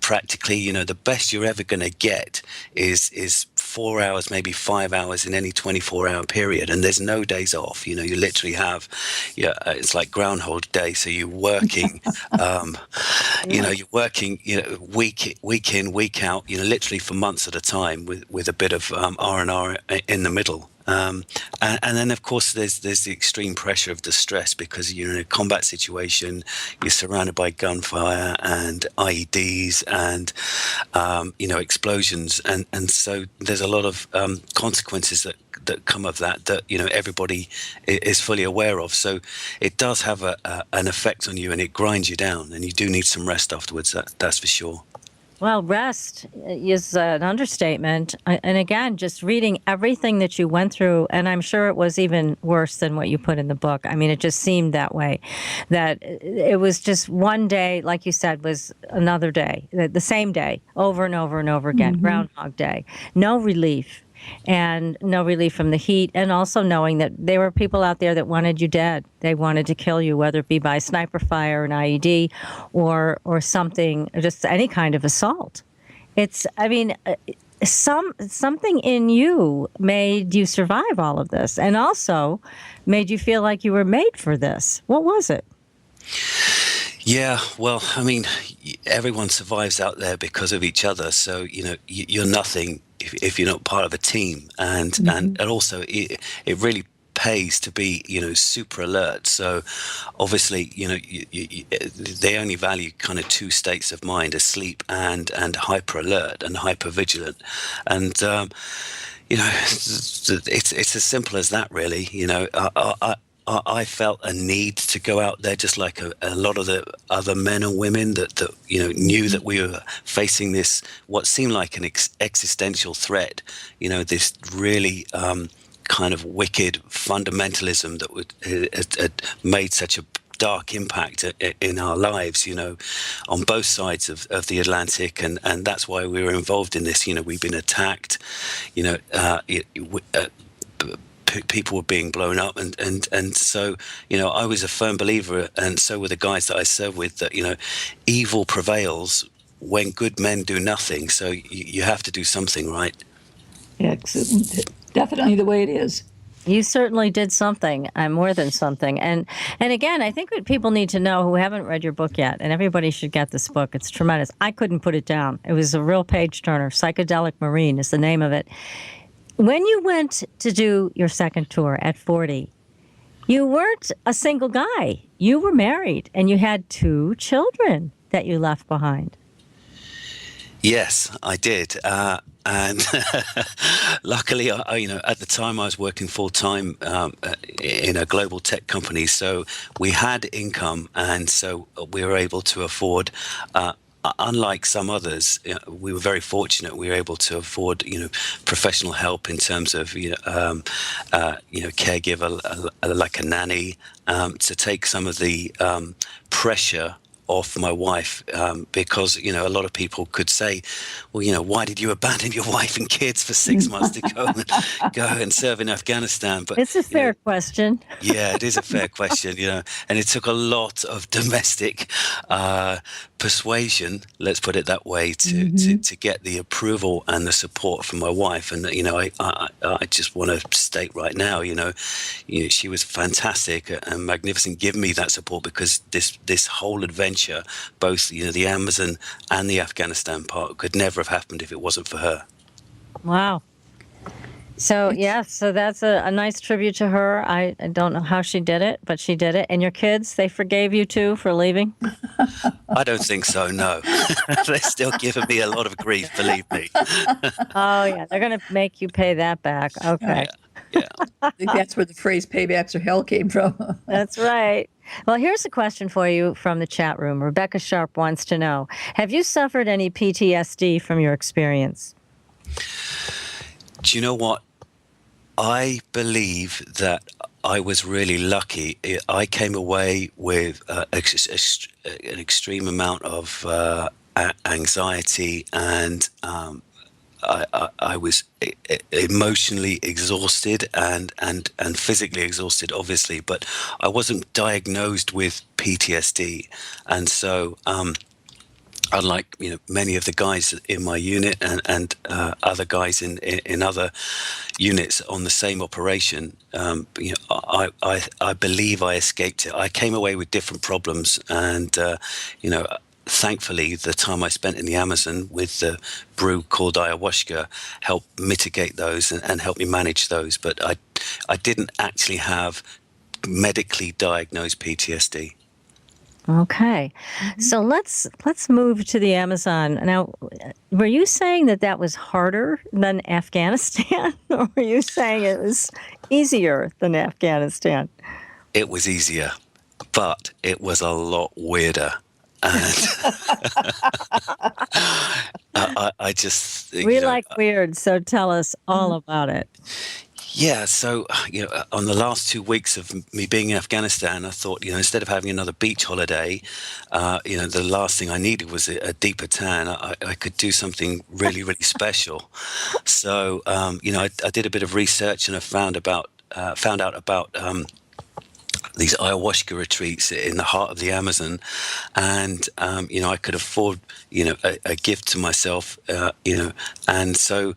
[SPEAKER 10] Practically, the best you're ever going to get is 4 hours, maybe 5 hours in any 24-hour period, and there's no days off. You literally have, it's like Groundhog Day. So you're working, you're working, week in, week out, literally for months at a time, with a bit of R&R in the middle. And then, of course, there's the extreme pressure of the stress, because you're in a combat situation, you're surrounded by gunfire and IEDs and, explosions. And so there's a lot of consequences that come of that everybody is fully aware of. So it does have an effect on you, and it grinds you down, and you do need some rest afterwards, that's for sure.
[SPEAKER 2] Well, rest is an understatement. And again, just reading everything that you went through, and I'm sure it was even worse than what you put in the book. I mean, it just seemed that way, that it was just one day, like you said, was another day, the same day, over and over and over again, Groundhog Day. No relief. And no relief from the heat, and also knowing that there were people out there that wanted you dead. They wanted to kill you, whether it be by sniper fire, an IED, or something, just any kind of assault. Something in you made you survive all of this, and also made you feel like you were made for this. What was it?
[SPEAKER 10] Yeah, well, I mean, everyone survives out there because of each other. So, you're nothing if you're not part of a team. And also it really pays to be, super alert. So obviously, they only value kind of two states of mind, asleep and hyper alert and hyper vigilant. And, it's as simple as that, really. I felt a need to go out there, just like a lot of the other men and women that knew that we were facing this, what seemed like an existential threat. This really kind of wicked fundamentalism that had made such a dark impact in our lives, on both sides of the Atlantic, and that's why we were involved in this. We've been attacked, people were being blown up, and so I was a firm believer, and so were the guys that I served with, that evil prevails when good men do nothing. So you have to do something, right?
[SPEAKER 3] Yeah, it's definitely the way it is.
[SPEAKER 2] You certainly did something, more than something. And again, I think what people need to know who haven't read your book yet, and everybody should get this book, it's tremendous. I couldn't put it down. It was a real page turner. Psychedelic Marine is the name of it. When you went to do your second tour at 40, You weren't a single guy. You were married, and you had 2 children that you left behind.
[SPEAKER 10] Yes, I did. And luckily, at the time I was working full time in a global tech company, so we had income, and so we were able to afford. Unlike some others, we were very fortunate. We were able to afford, professional help in terms of, caregiver like a nanny, to take some of the pressure off my wife, because a lot of people could say, well, why did you abandon your wife and kids for 6 months to go and serve in Afghanistan? But
[SPEAKER 2] it's a fair question.
[SPEAKER 10] Yeah, it is a fair question, and it took a lot of domestic persuasion, let's put it that way, to get the approval and the support from my wife. And I just want to state right now, she was fantastic and magnificent, giving me that support, because this whole adventure, both the Amazon and the Afghanistan part, could never have happened if it wasn't for her.
[SPEAKER 2] Wow. So, so that's a nice tribute to her. I don't know how she did it, but she did it. And your kids, they forgave you too for leaving?
[SPEAKER 10] I don't think so, no. They're still giving me a lot of grief, believe me.
[SPEAKER 2] Oh, yeah. They're going to make you pay that back. Okay.
[SPEAKER 10] Yeah.
[SPEAKER 3] I think that's where the phrase paybacks or hell came from.
[SPEAKER 2] That's right. Well, here's a question for you from the chat room. Rebecca Sharp wants to know, have you suffered any PTSD from your experience?
[SPEAKER 10] Do you know what? I believe that I was really lucky. I came away with an extreme amount of anxiety, and I was emotionally exhausted and physically exhausted, obviously, but I wasn't diagnosed with PTSD. And so unlike many of the guys in my unit and other guys in other units on the same operation, I believe I escaped it. I came away with different problems, and thankfully the time I spent in the Amazon with the brew called ayahuasca helped mitigate those and help me manage those. But I didn't actually have medically diagnosed PTSD.
[SPEAKER 2] Okay. So let's move to the Amazon. Now, were you saying that was harder than Afghanistan, or were you saying it was easier than Afghanistan?
[SPEAKER 10] It was easier, but it was a lot weirder. And I just...
[SPEAKER 2] We like weird, so tell us all about it.
[SPEAKER 10] Yeah, so, on the last 2 weeks of me being in Afghanistan, I thought, instead of having another beach holiday, the last thing I needed was a deeper tan. I could do something really, really special. So, I did a bit of research, and I found out about these ayahuasca retreats in the heart of the Amazon, and I could afford a gift to myself, and so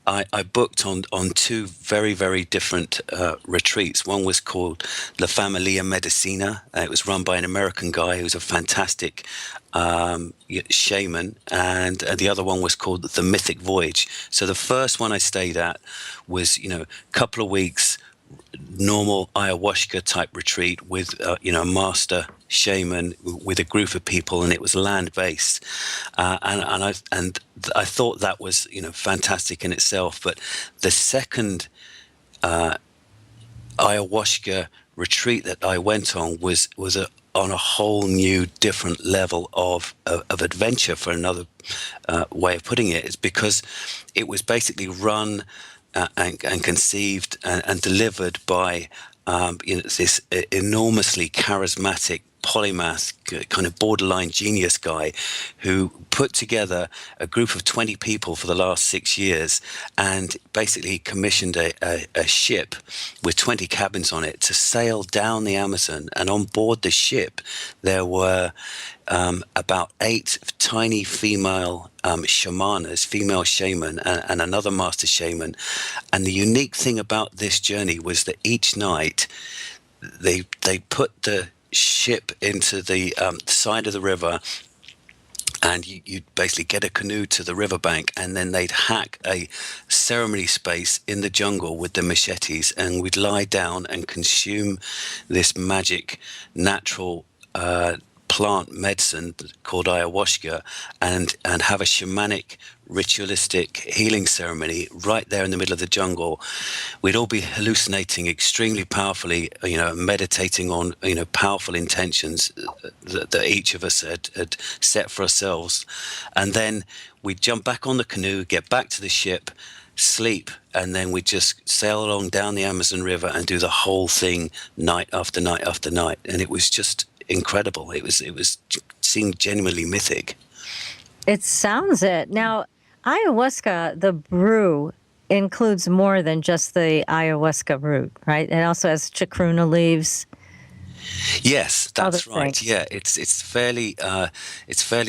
[SPEAKER 10] I booked on 2 very, very different retreats. One was called La Familia Medicina. It was run by an American guy who's a fantastic shaman, and the other one was called The Mythic Voyage. So the first one I stayed at was a couple of weeks normal ayahuasca type retreat with a master shaman with a group of people, and it was land based, and I thought that was fantastic in itself. But the second ayahuasca retreat that I went on was on a whole new different level of adventure, for another way of putting it. It's because it was basically run and conceived and delivered by this enormously charismatic polymath, kind of borderline genius guy, who put together a group of 20 people for the last 6 years, and basically commissioned a ship with 20 cabins on it to sail down the Amazon. And on board the ship there were about 8 tiny female shamanas, female shaman, and another master shaman. And the unique thing about this journey was that each night they put the ship into the side of the river, and you'd basically get a canoe to the riverbank, and then they'd hack a ceremony space in the jungle with the machetes, and we'd lie down and consume this magic natural plant medicine called ayahuasca, and have a shamanic ritualistic healing ceremony right there in the middle of the jungle. We'd all be hallucinating extremely powerfully, meditating on, powerful intentions that each of us had set for ourselves. And then we'd jump back on the canoe, get back to the ship, sleep, and then we'd just sail along down the Amazon River and do the whole thing night after night after night. And it was just incredible. It seemed genuinely mythic.
[SPEAKER 2] It sounds it. Now, ayahuasca, the brew, includes more than just the ayahuasca root, right? It also has chacruna leaves.
[SPEAKER 10] Yes, that's right. Yeah, it's fairly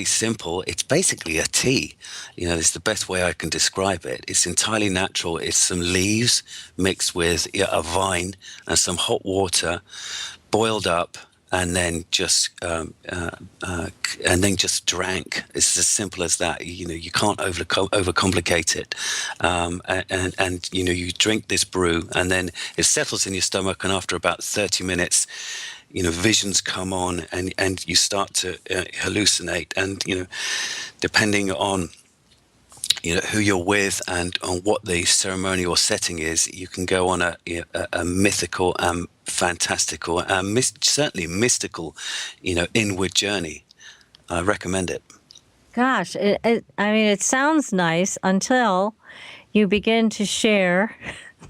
[SPEAKER 10] simple. It's basically a tea. It's the best way I can describe it. It's entirely natural. It's some leaves mixed with a vine and some hot water, boiled up, and then just drank. It's as simple as that. You can't overcomplicate it. And you drink this brew, and then it settles in your stomach. And after about 30 minutes, visions come on, and you start to hallucinate. And depending on who you're with and on what the ceremonial setting is, you can go on a mythical and fantastical and certainly mystical, inward journey. I recommend it.
[SPEAKER 2] Gosh, it sounds nice until you begin to share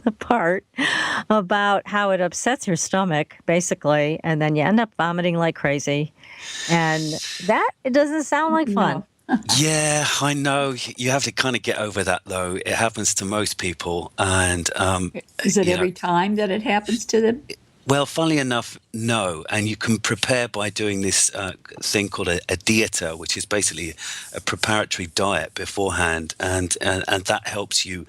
[SPEAKER 2] the part about how it upsets your stomach, basically, and then you end up vomiting like crazy. And it doesn't sound like fun.
[SPEAKER 3] No.
[SPEAKER 10] Yeah, I know. You have to kind of get over that, though. It happens to most people. And
[SPEAKER 3] is it every time that it happens to them?
[SPEAKER 10] Well, funnily enough, no. And you can prepare by doing this thing called a dieta, which is basically a preparatory diet beforehand, and that helps you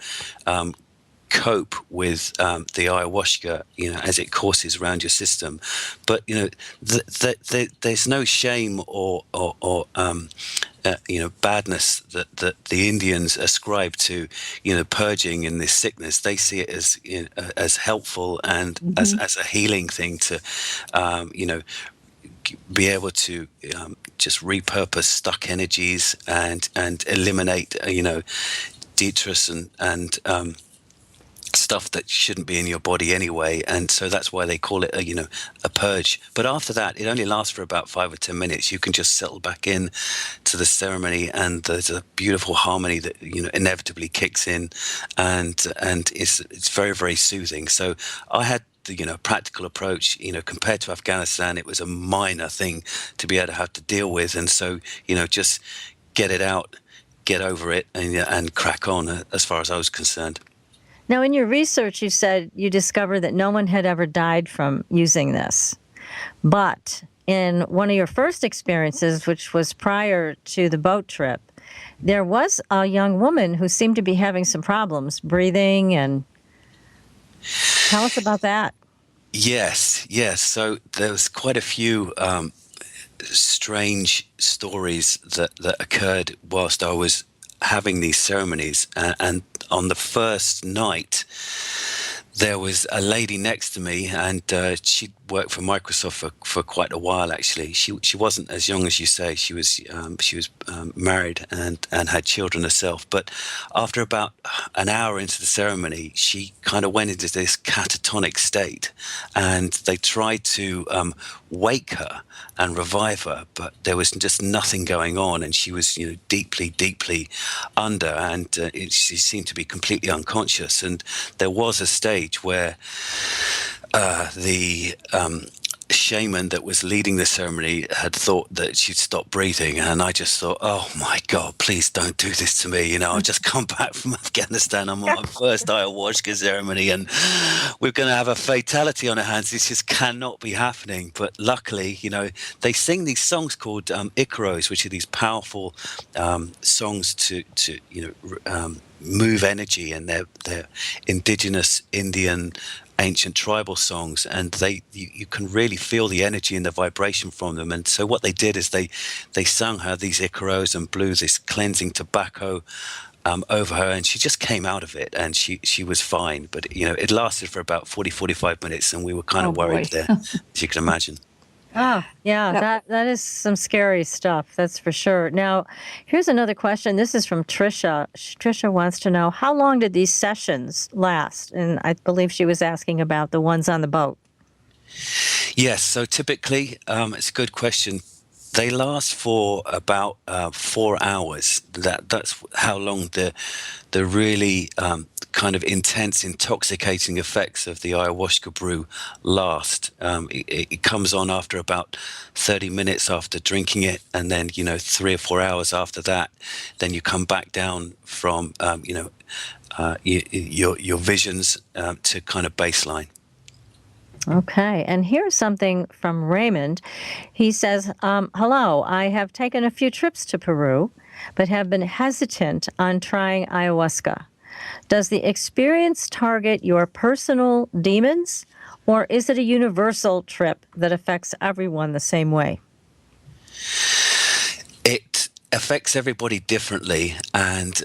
[SPEAKER 10] cope with the ayahuasca, as it courses around your system. But there's no shame or badness that the Indians ascribe to, purging in this sickness. They see it as helpful and as a healing thing to, be able to just repurpose stuck energies and eliminate, detritus and stuff that shouldn't be in your body anyway. And so that's why they call it a purge. But after that, it only lasts for about 5 or 10 minutes. You can just settle back in to the ceremony, and there's a beautiful harmony that inevitably kicks in, and it's very, very soothing. So I had the practical approach. Compared to Afghanistan, it was a minor thing to be able to have to deal with, and so just get it out, get over it, and crack on, as far as I was concerned.
[SPEAKER 2] Now, in your research, you said you discovered that no one had ever died from using this. But in one of your first experiences, which was prior to the boat trip, there was a young woman who seemed to be having some problems breathing. And tell us about that.
[SPEAKER 10] Yes. So there was quite a few strange stories that occurred whilst I was having these ceremonies, and on the first night there was a lady next to me, and she'd worked for Microsoft for quite a while. Actually, she wasn't as young as you say. She was married and had children herself. But after about an hour into the ceremony, she kind of went into this catatonic state, and they tried to wake her and revive her, but there was just nothing going on, and she was deeply under, and she seemed to be completely unconscious. And there was a stage where the shaman that was leading the ceremony had thought that she'd stopped breathing, and I just thought, oh my God, please don't do this to me. I've just come back from Afghanistan. I'm on my first ayahuasca ceremony, and we're going to have a fatality on our hands. This just cannot be happening. But luckily, they sing these songs called Icaros, which are these powerful songs to move energy, and they're indigenous Indian ancient tribal songs, and you can really feel the energy and the vibration from them. And so what they did is they sung her these icaros and blew this cleansing tobacco over her, and she just came out of it, and she was fine. But it lasted for about 45 minutes, and we were kind of worried there, as you can imagine.
[SPEAKER 2] Oh, yeah, that is some scary stuff, that's for sure. Now, here's another question. This is from Trisha. Trisha wants to know, how long did these sessions last? And I believe she was asking about the ones on the boat.
[SPEAKER 10] Yes, so typically, it's a good question. They last for about 4 hours. That's how long the really kind of intense, intoxicating effects of the ayahuasca brew last. It comes on after about 30 minutes after drinking it, and then 3 or 4 hours after that, then you come back down from your visions to kind of baseline.
[SPEAKER 2] Okay, and here's something from Raymond. He says, hello, I have taken a few trips to Peru, but have been hesitant on trying ayahuasca. Does the experience target your personal demons, or is it a universal trip that affects everyone the same way?
[SPEAKER 10] It affects everybody differently, and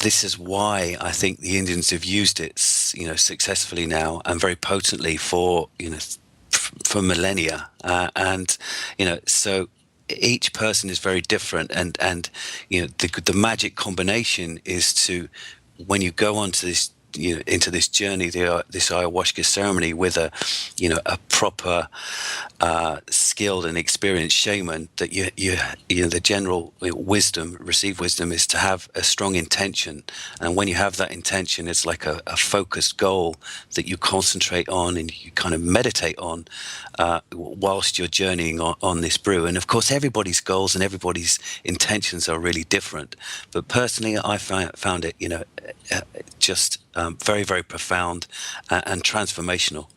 [SPEAKER 10] this is why I think the Indians have used it, successfully now and very potently for millennia, and so each person is very different, and the magic combination is to, when you go onto this into this journey, this ayahuasca ceremony with a proper skilled and experienced shaman, that the general received wisdom is to have a strong intention, and when you have that intention, it's like a focused goal that you concentrate on and you kind of meditate on whilst you're journeying on this brew. And of course, everybody's goals and everybody's intentions are really different, but personally I found it just very, very profound and transformational.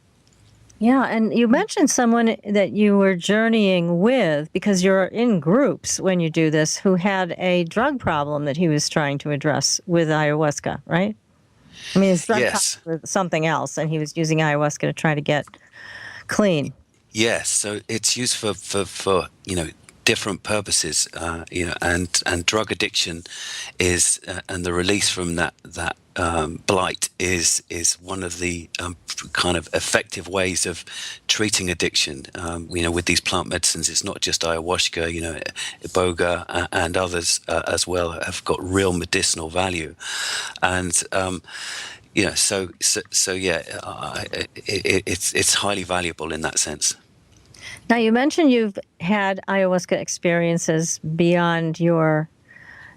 [SPEAKER 2] Yeah, and you mentioned someone that you were journeying with, because you're in groups when you do this, who had a drug problem that he was trying to address with ayahuasca, right? I mean, his drug problem was something else, and he was using ayahuasca to try to get clean.
[SPEAKER 10] Yes, so it's used for different purposes, and drug addiction is and the release from that blight is one of the kind of effective ways of treating addiction. With these plant medicines, it's not just ayahuasca. Iboga and others as well have got real medicinal value, and it's highly valuable in that sense.
[SPEAKER 2] Now, you mentioned you've had ayahuasca experiences beyond your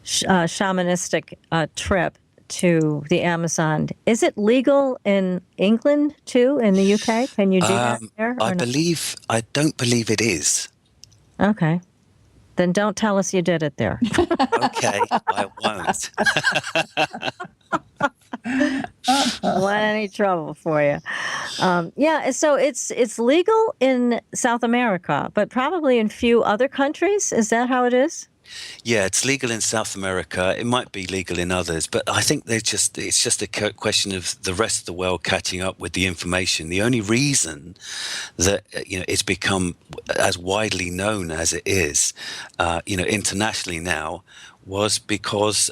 [SPEAKER 2] shamanistic trip to the Amazon. Is it legal in England, too, in the UK? Can you do that there?
[SPEAKER 10] I don't believe it is.
[SPEAKER 2] Okay. Then don't tell us you did it there.
[SPEAKER 10] Okay, I won't.
[SPEAKER 2] Don't want any trouble for you. So it's legal in South America, but probably in few other countries. Is that how it is?
[SPEAKER 10] Yeah, it's legal in South America. It might be legal in others, but I think it's just a question of the rest of the world catching up with the information. The only reason that it's become as widely known as it is, internationally now, was because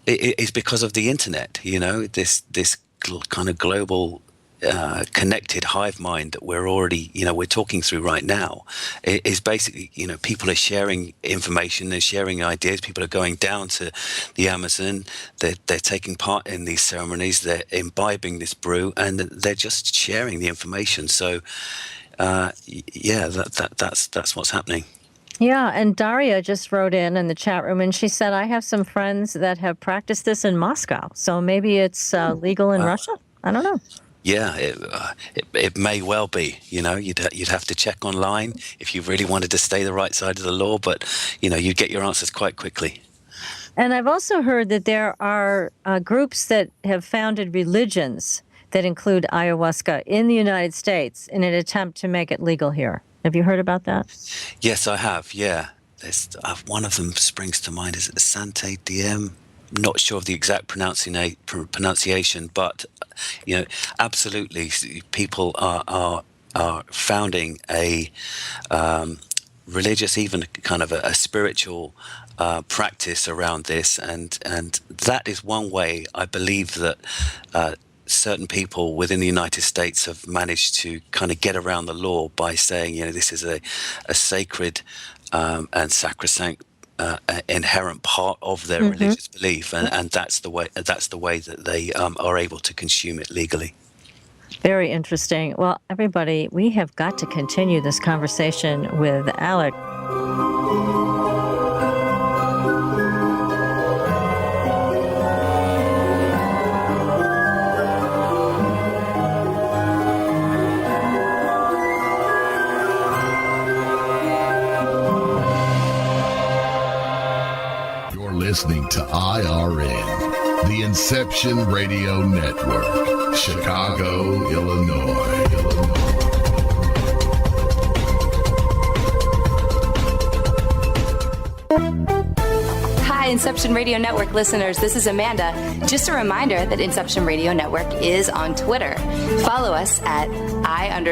[SPEAKER 10] it's because of the internet. This kind of global connected hive mind that we're already, we're talking through right now, is basically, people are sharing information, they're sharing ideas, people are going down to the Amazon, they're taking part in these ceremonies, they're imbibing this brew, and they're just sharing the information. So, that's what's happening.
[SPEAKER 2] Yeah, and Daria just wrote in the chat room, and she said, I have some friends that have practiced this in Moscow, so maybe it's legal in Russia? I don't know.
[SPEAKER 10] Yeah, it may well be. You'd have to check online if you really wanted to stay the right side of the law, but you'd get your answers quite quickly.
[SPEAKER 2] And I've also heard that there are groups that have founded religions that include ayahuasca in the United States in an attempt to make it legal here. Have you heard about that?
[SPEAKER 10] Yes, I have. Yeah, there's one of them springs to mind. Is it Sante Diem? not sure of the exact pronunciation, but absolutely, people are founding a religious, even kind of a spiritual practice around this, and that is one way I believe that certain people within the United States have managed to kind of get around the law by saying, this is a sacred and sacrosanct inherent part of their religious belief, and that's the way that they are able to consume it legally.
[SPEAKER 2] Very interesting. Well, everybody, we have got to continue this conversation with Alec.
[SPEAKER 5] Listening to IRN, the Inception Radio Network, Chicago, Illinois.
[SPEAKER 6] Hi, Inception Radio Network listeners. This is Amanda. Just a reminder that Inception Radio Network is on Twitter. Follow us at I_R_N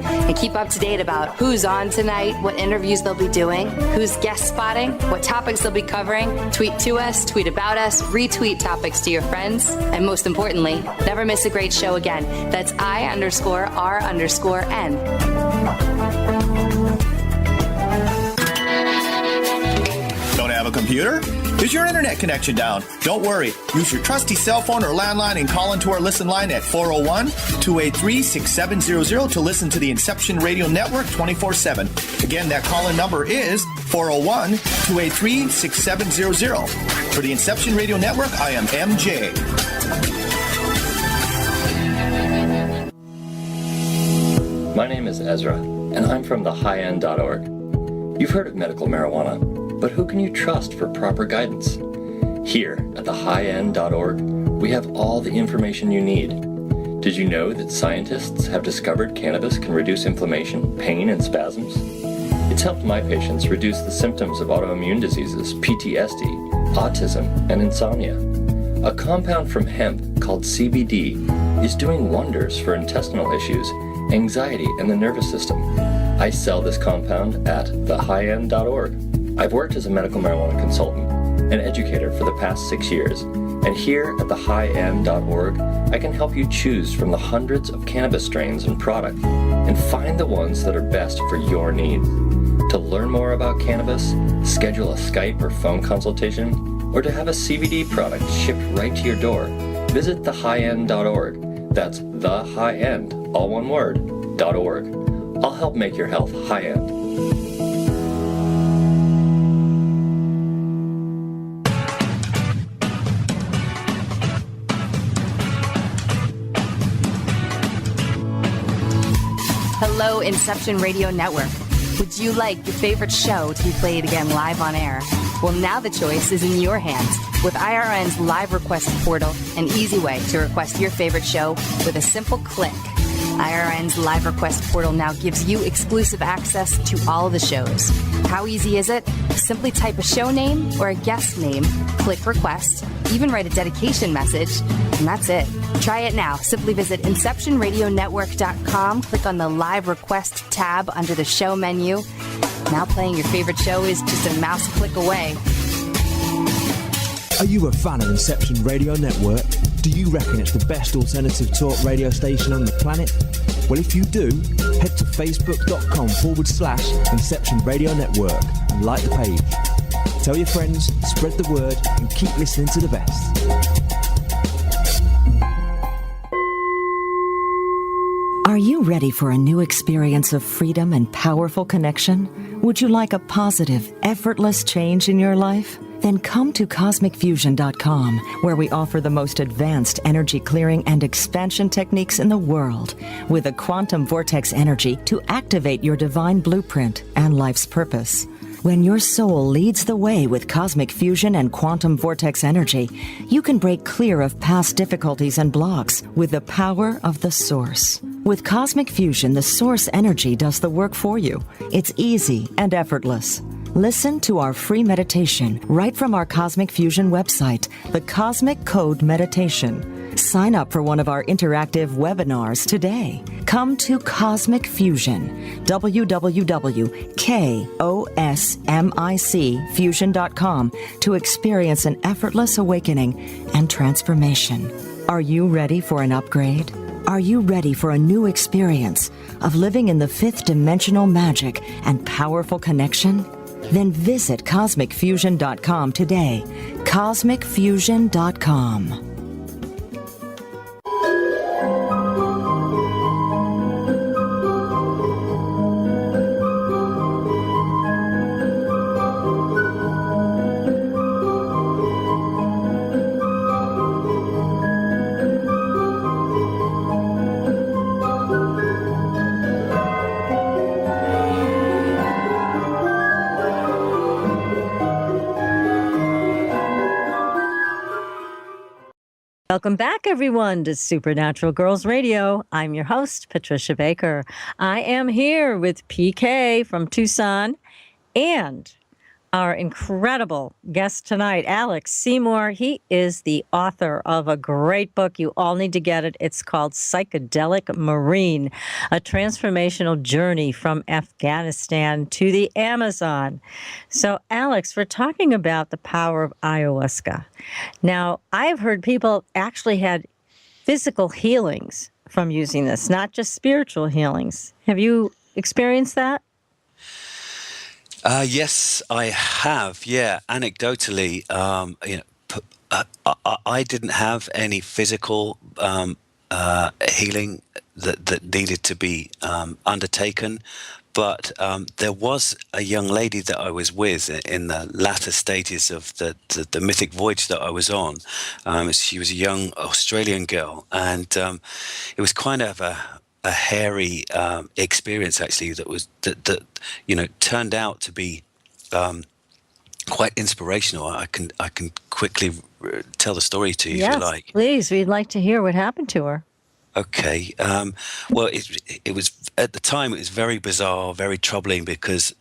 [SPEAKER 6] and keep up to date about who's on tonight, what interviews they'll be doing, who's guest spotting, what topics they'll be covering. Tweet to us, tweet about us, retweet topics to your friends, and most importantly, never miss a great show again. That's I_R_N.
[SPEAKER 11] Have a computer? Is your internet connection down? Don't worry. Use your trusty cell phone or landline and call into our listen line at 401-283-6700 to listen to the Inception Radio Network 24/7. Again, that call-in number is 401-283-6700. For the Inception Radio Network, I am MJ.
[SPEAKER 7] My name is Ezra, and I'm from thehighend.org. You've heard of medical marijuana, but who can you trust for proper guidance? Here at thehighend.org, we have all the information you need. Did you know that scientists have discovered cannabis can reduce inflammation, pain, and spasms? It's helped my patients reduce the symptoms of autoimmune diseases, PTSD, autism, and insomnia. A compound from hemp called CBD is doing wonders for intestinal issues, anxiety, and the nervous system. I sell this compound at thehighend.org. I've worked as a medical marijuana consultant and educator for the past 6 years, and here at thehighend.org, I can help you choose from the hundreds of cannabis strains and product and find the ones that are best for your needs. To learn more about cannabis, schedule a Skype or phone consultation, or to have a CBD product shipped right to your door, visit thehighend.org. That's thehighend, all one word, .org. I'll help make your health high-end.
[SPEAKER 6] Hello, Inception Radio Network. Would you like your favorite show to be played again live on air? Well, now the choice is in your hands with IRN's live request portal, an easy way to request your favorite show with a simple click. IRN's live request portal now gives you exclusive access to all the shows. How easy is it? Simply type a show name or a guest name, click request, even write a dedication message, and that's it. Try it now. Simply visit InceptionRadioNetwork.com, click on the live request tab under the show menu. Now playing your favorite show is just a mouse click away.
[SPEAKER 8] Are you a fan of Inception Radio Network? Do you reckon it's the best alternative talk radio station on the planet? Well, if you do, head to facebook.com/Inception Radio Network and like the page. Tell your friends, spread the word, and keep listening to the best.
[SPEAKER 9] Are you ready for a new experience of freedom and powerful connection? Would you like a positive, effortless change in your life? Then come to CosmicFusion.com, where we offer the most advanced energy clearing and expansion techniques in the world, with a quantum vortex energy to activate your divine blueprint and life's purpose. When your soul leads the way with cosmic fusion and quantum vortex energy, you can break clear of past difficulties and blocks with the power of the source. With cosmic fusion, the source energy does the work for you. It's easy and effortless.
[SPEAKER 12] Listen to our free meditation right from our Cosmic Fusion website, the Cosmic Code Meditation. Sign up for one of our interactive webinars today. Come to Cosmic Fusion, www.kosmicfusion.com, to experience an effortless awakening and transformation. Are you ready for an upgrade? Are you ready for a new experience of living in the fifth dimensional magic and powerful connection? Then visit CosmicFusion.com today. CosmicFusion.com.
[SPEAKER 2] Welcome back, everyone, to Supernatural Girlz Radio. I'm your host, Patricia Baker. I am here with PK from Tucson and our incredible guest tonight, Alex Seymour. He is the author of a great book. You all need to get it. It's called Psychedelic Marine, a transformational journey from Afghanistan to the Amazon. So, Alex, we're talking about the power of ayahuasca. Now, I've heard people actually had physical healings from using this, not just spiritual healings. Have you experienced that?
[SPEAKER 10] Yes, I have. Yeah, anecdotally, I didn't have any physical healing that needed to be undertaken, but there was a young lady that I was with in the latter stages of the mythic voyage that I was on. She was a young Australian girl, and it was kind of a hairy experience, actually, that turned out to be quite inspirational. I can quickly tell the story to you, if you like.
[SPEAKER 2] Please. We'd like to hear what happened to her.
[SPEAKER 10] Okay. Well, it was, at the time, it was very bizarre, very troubling, because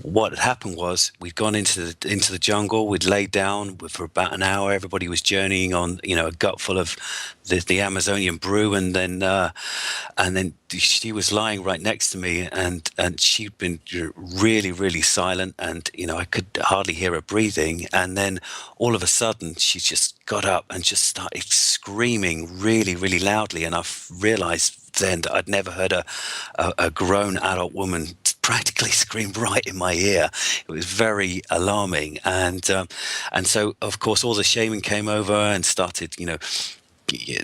[SPEAKER 10] what had happened was we'd gone into the jungle. We'd laid down for about an hour. Everybody was journeying on, a gut full of the Amazonian brew, and then she was lying right next to me, and she'd been really, really silent, and I could hardly hear her breathing. And then all of a sudden, she just got up and just started screaming really, really loudly, and I realized then that I'd never heard a grown adult woman practically scream right in my ear. It was very alarming, and so of course all the shaman came over and started,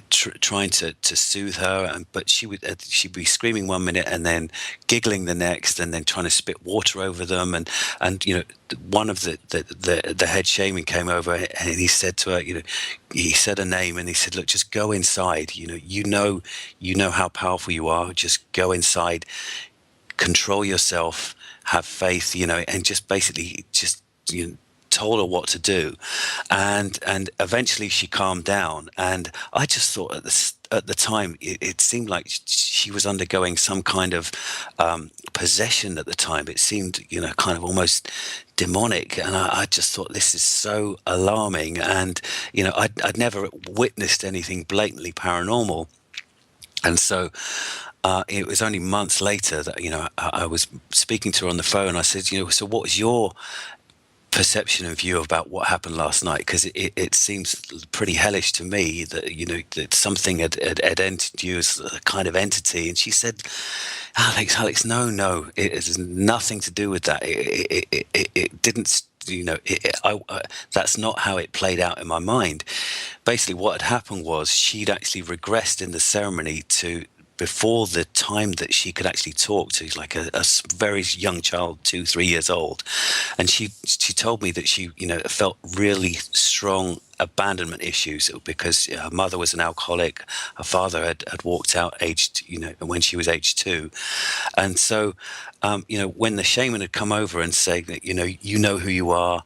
[SPEAKER 10] trying to soothe her, but she'd be screaming one minute and then giggling the next, and then trying to spit water over them, and one of the head shaman came over and he said to her, he said her name, and he said, look, just go inside, you know how powerful you are, just go inside, control yourself, have faith, and just basically told her what to do, and eventually she calmed down. And I just thought at the time it seemed like she was undergoing some kind of possession at the time. It seemed kind of almost demonic, and I just thought, this is so alarming. And I'd never witnessed anything blatantly paranormal, and so it was only months later that I was speaking to her on the phone. I said, so what was your perception and view about what happened last night? Because it seems pretty hellish to me that that something had entered you as a kind of entity. And she said, Alex, no, it has nothing to do with that. It didn't. That's not how it played out in my mind. Basically, what had happened was she'd actually regressed in the ceremony to before the time that she could actually talk to, like a very young child, 2-3 years old. And she told me that she felt really strong abandonment issues because her mother was an alcoholic, her father had walked out aged when she was age 2. And so when the shaman had come over and said that you know who you are,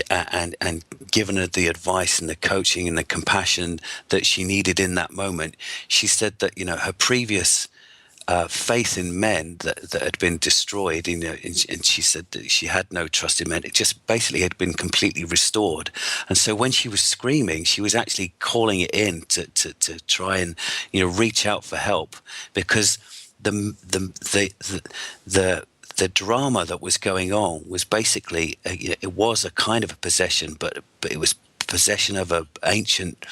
[SPEAKER 10] and given her the advice and the coaching and the compassion that she needed in that moment, she said that her previous faith in men that had been destroyed, and she said that she had no trust in men. It just basically had been completely restored. And so when she was screaming, she was actually calling it in to try and reach out for help, because the drama that was going on was basically it was a kind of a possession, but it was possession of an ancient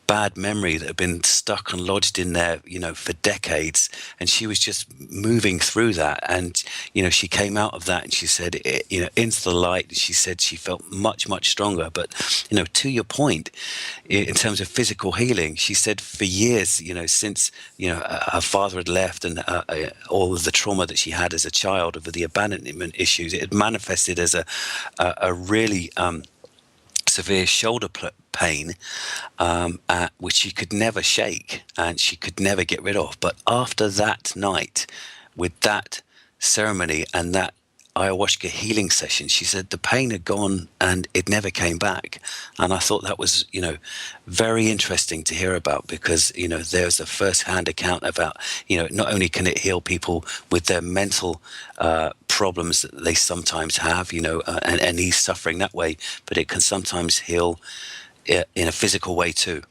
[SPEAKER 10] bad memory that had been stuck and lodged in there, for decades. And she was just moving through that. And, she came out of that and she said, into the light, she said she felt much, much stronger. But, to your point, in terms of physical healing, she said for years, since, her father had left and all of the trauma that she had as a child over the abandonment issues, it had manifested as a really severe shoulder pain, which she could never shake and she could never get rid of. But after that night, with that ceremony and that ayahuasca healing session, she said the pain had gone and it never came back. And I thought that was, very interesting to hear about, because, there's a first-hand account about, not only can it heal people with their mental problems that they sometimes have, and ease suffering that way, but it can sometimes heal in a physical way too.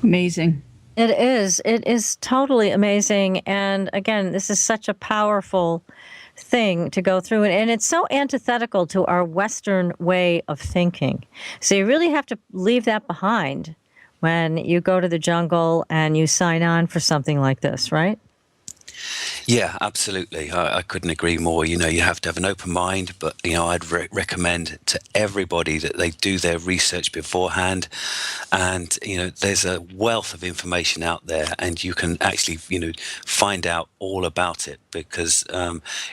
[SPEAKER 3] Amazing.
[SPEAKER 2] It is totally amazing. And again, this is such a powerful thing to go through, and it's so antithetical to our Western way of thinking. So you really have to leave that behind when you go to the jungle and you sign on for something like this, right?
[SPEAKER 10] Yeah, absolutely. I couldn't agree more. You have to have an open mind, but, I'd recommend to everybody that they do their research beforehand. And, there's a wealth of information out there, and you can actually, find out all about it, because,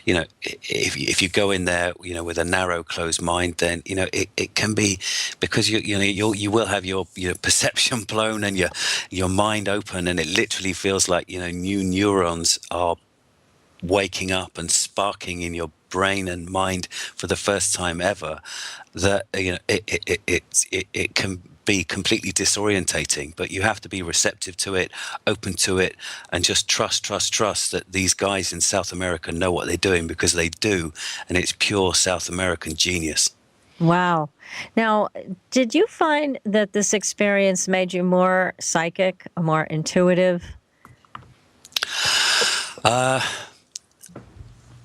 [SPEAKER 10] if you go in there, with a narrow, closed mind, then, it can be, because you will have your perception blown and your mind open, and it literally feels like, new neurons are waking up and sparking in your brain and mind for the first time ever, that it can be completely disorientating. But you have to be receptive to it, open to it, and just trust that these guys in South America know what they're doing, because they do, and it's pure South American genius.
[SPEAKER 2] Wow. Now, did you find that this experience made you more psychic, more intuitive?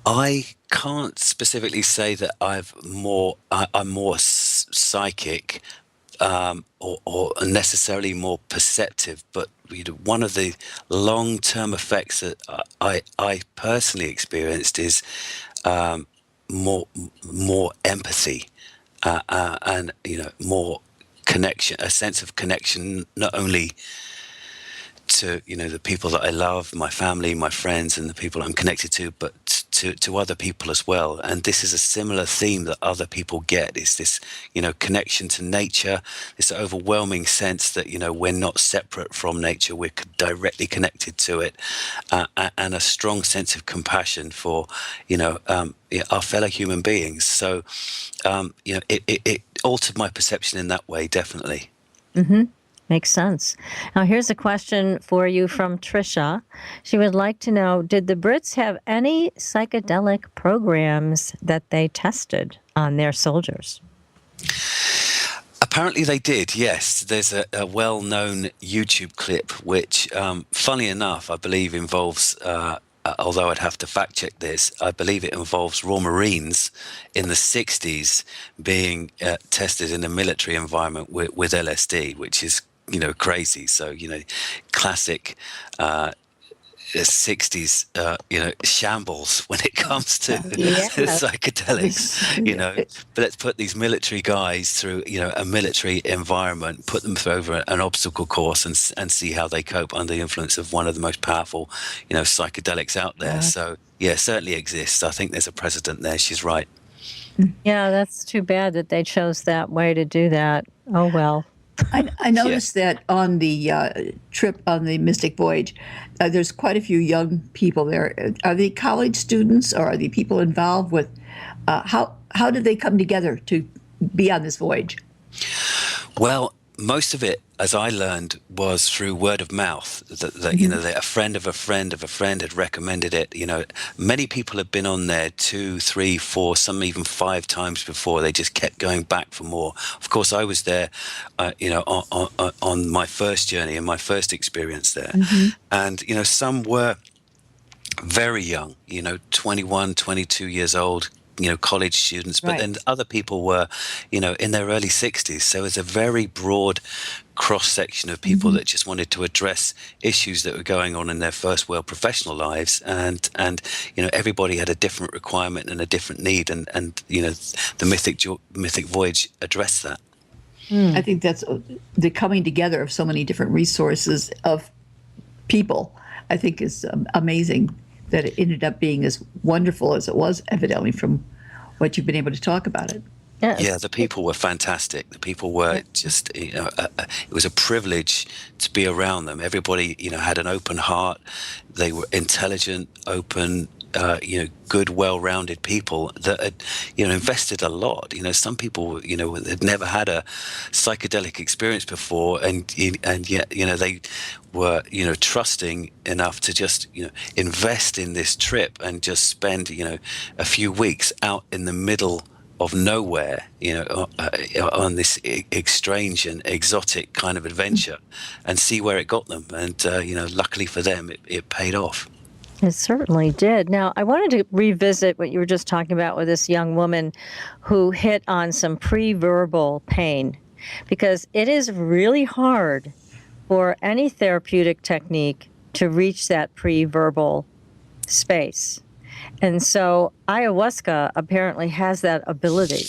[SPEAKER 10] I can't specifically say that I'm more psychic, or necessarily more perceptive, but one of the long-term effects that I personally experienced is more empathy, and more connection, a sense of connection, not only to the people that I love, my family, my friends, and the people I'm connected to, but to other people as well. And this is a similar theme that other people get, is this connection to nature, this overwhelming sense that we're not separate from nature, we're directly connected to it, and a strong sense of compassion for our fellow human beings. So it altered my perception in that way, definitely.
[SPEAKER 2] Mm-hmm. Makes sense. Now, here's a question for you from Trisha. She would like to know, did the Brits have any psychedelic programs that they tested on their soldiers?
[SPEAKER 10] Apparently they did, yes. There's a well-known YouTube clip which, funny enough, I believe involves, although I'd have to fact-check this, I believe it involves Royal Marines in the 60s being tested in a military environment with LSD, which is crazy. So, classic 60s, shambles when it comes to psychedelics, but let's put these military guys through, a military environment, put them over an obstacle course and see how they cope under the influence of one of the most powerful, psychedelics out there. So, yeah, it certainly exists. I think there's a precedent there. She's right.
[SPEAKER 2] Yeah, that's too bad that they chose that way to do that. Oh, well.
[SPEAKER 3] I noticed that on the trip on the Mystic Voyage, there's quite a few young people there. Are they college students, or are they people involved with? How did they come together to be on this voyage?
[SPEAKER 10] Well, most of it, as I learned, was through word of mouth. That you know, that a friend of a friend of a friend had recommended it. You know, many people had been on there 2, 3, 4, some even 5 times before. They just kept going back for more. Of course, I was there, you know, on my first journey and my first experience there, and you know, some were very young. You know, 21, 22 years old. You know, college students, but then other people were, you know, in their early 60s. So it's a very broad cross-section of people that just wanted to address issues that were going on in their first world professional lives. And you know, everybody had a different requirement and a different need. And you know, the Mythic Voyage addressed that.
[SPEAKER 3] I think that's the coming together of so many different resources of people, I think is amazing. That it ended up being as wonderful as it was, evidently, from what you've been able to talk about it.
[SPEAKER 10] Yeah, the people were fantastic. The people were just, you know, it was a privilege to be around them. Everybody, you know, had an open heart. They were intelligent, open, you know, good, well-rounded people that had, you know, invested a lot. You know, some people, you know, had never had a psychedelic experience before, and yet, you know, they were, you know, trusting enough to just, you know, invest in this trip and just spend, you know, a few weeks out in the middle of nowhere, you know, on this strange and exotic kind of adventure, and see where it got them. And you know, luckily for them, it paid off.
[SPEAKER 2] It certainly did. Now, I wanted to revisit what you were just talking about with this young woman who hit on some pre-verbal pain, because it is really hard for any therapeutic technique to reach that pre-verbal space. And so ayahuasca apparently has that ability,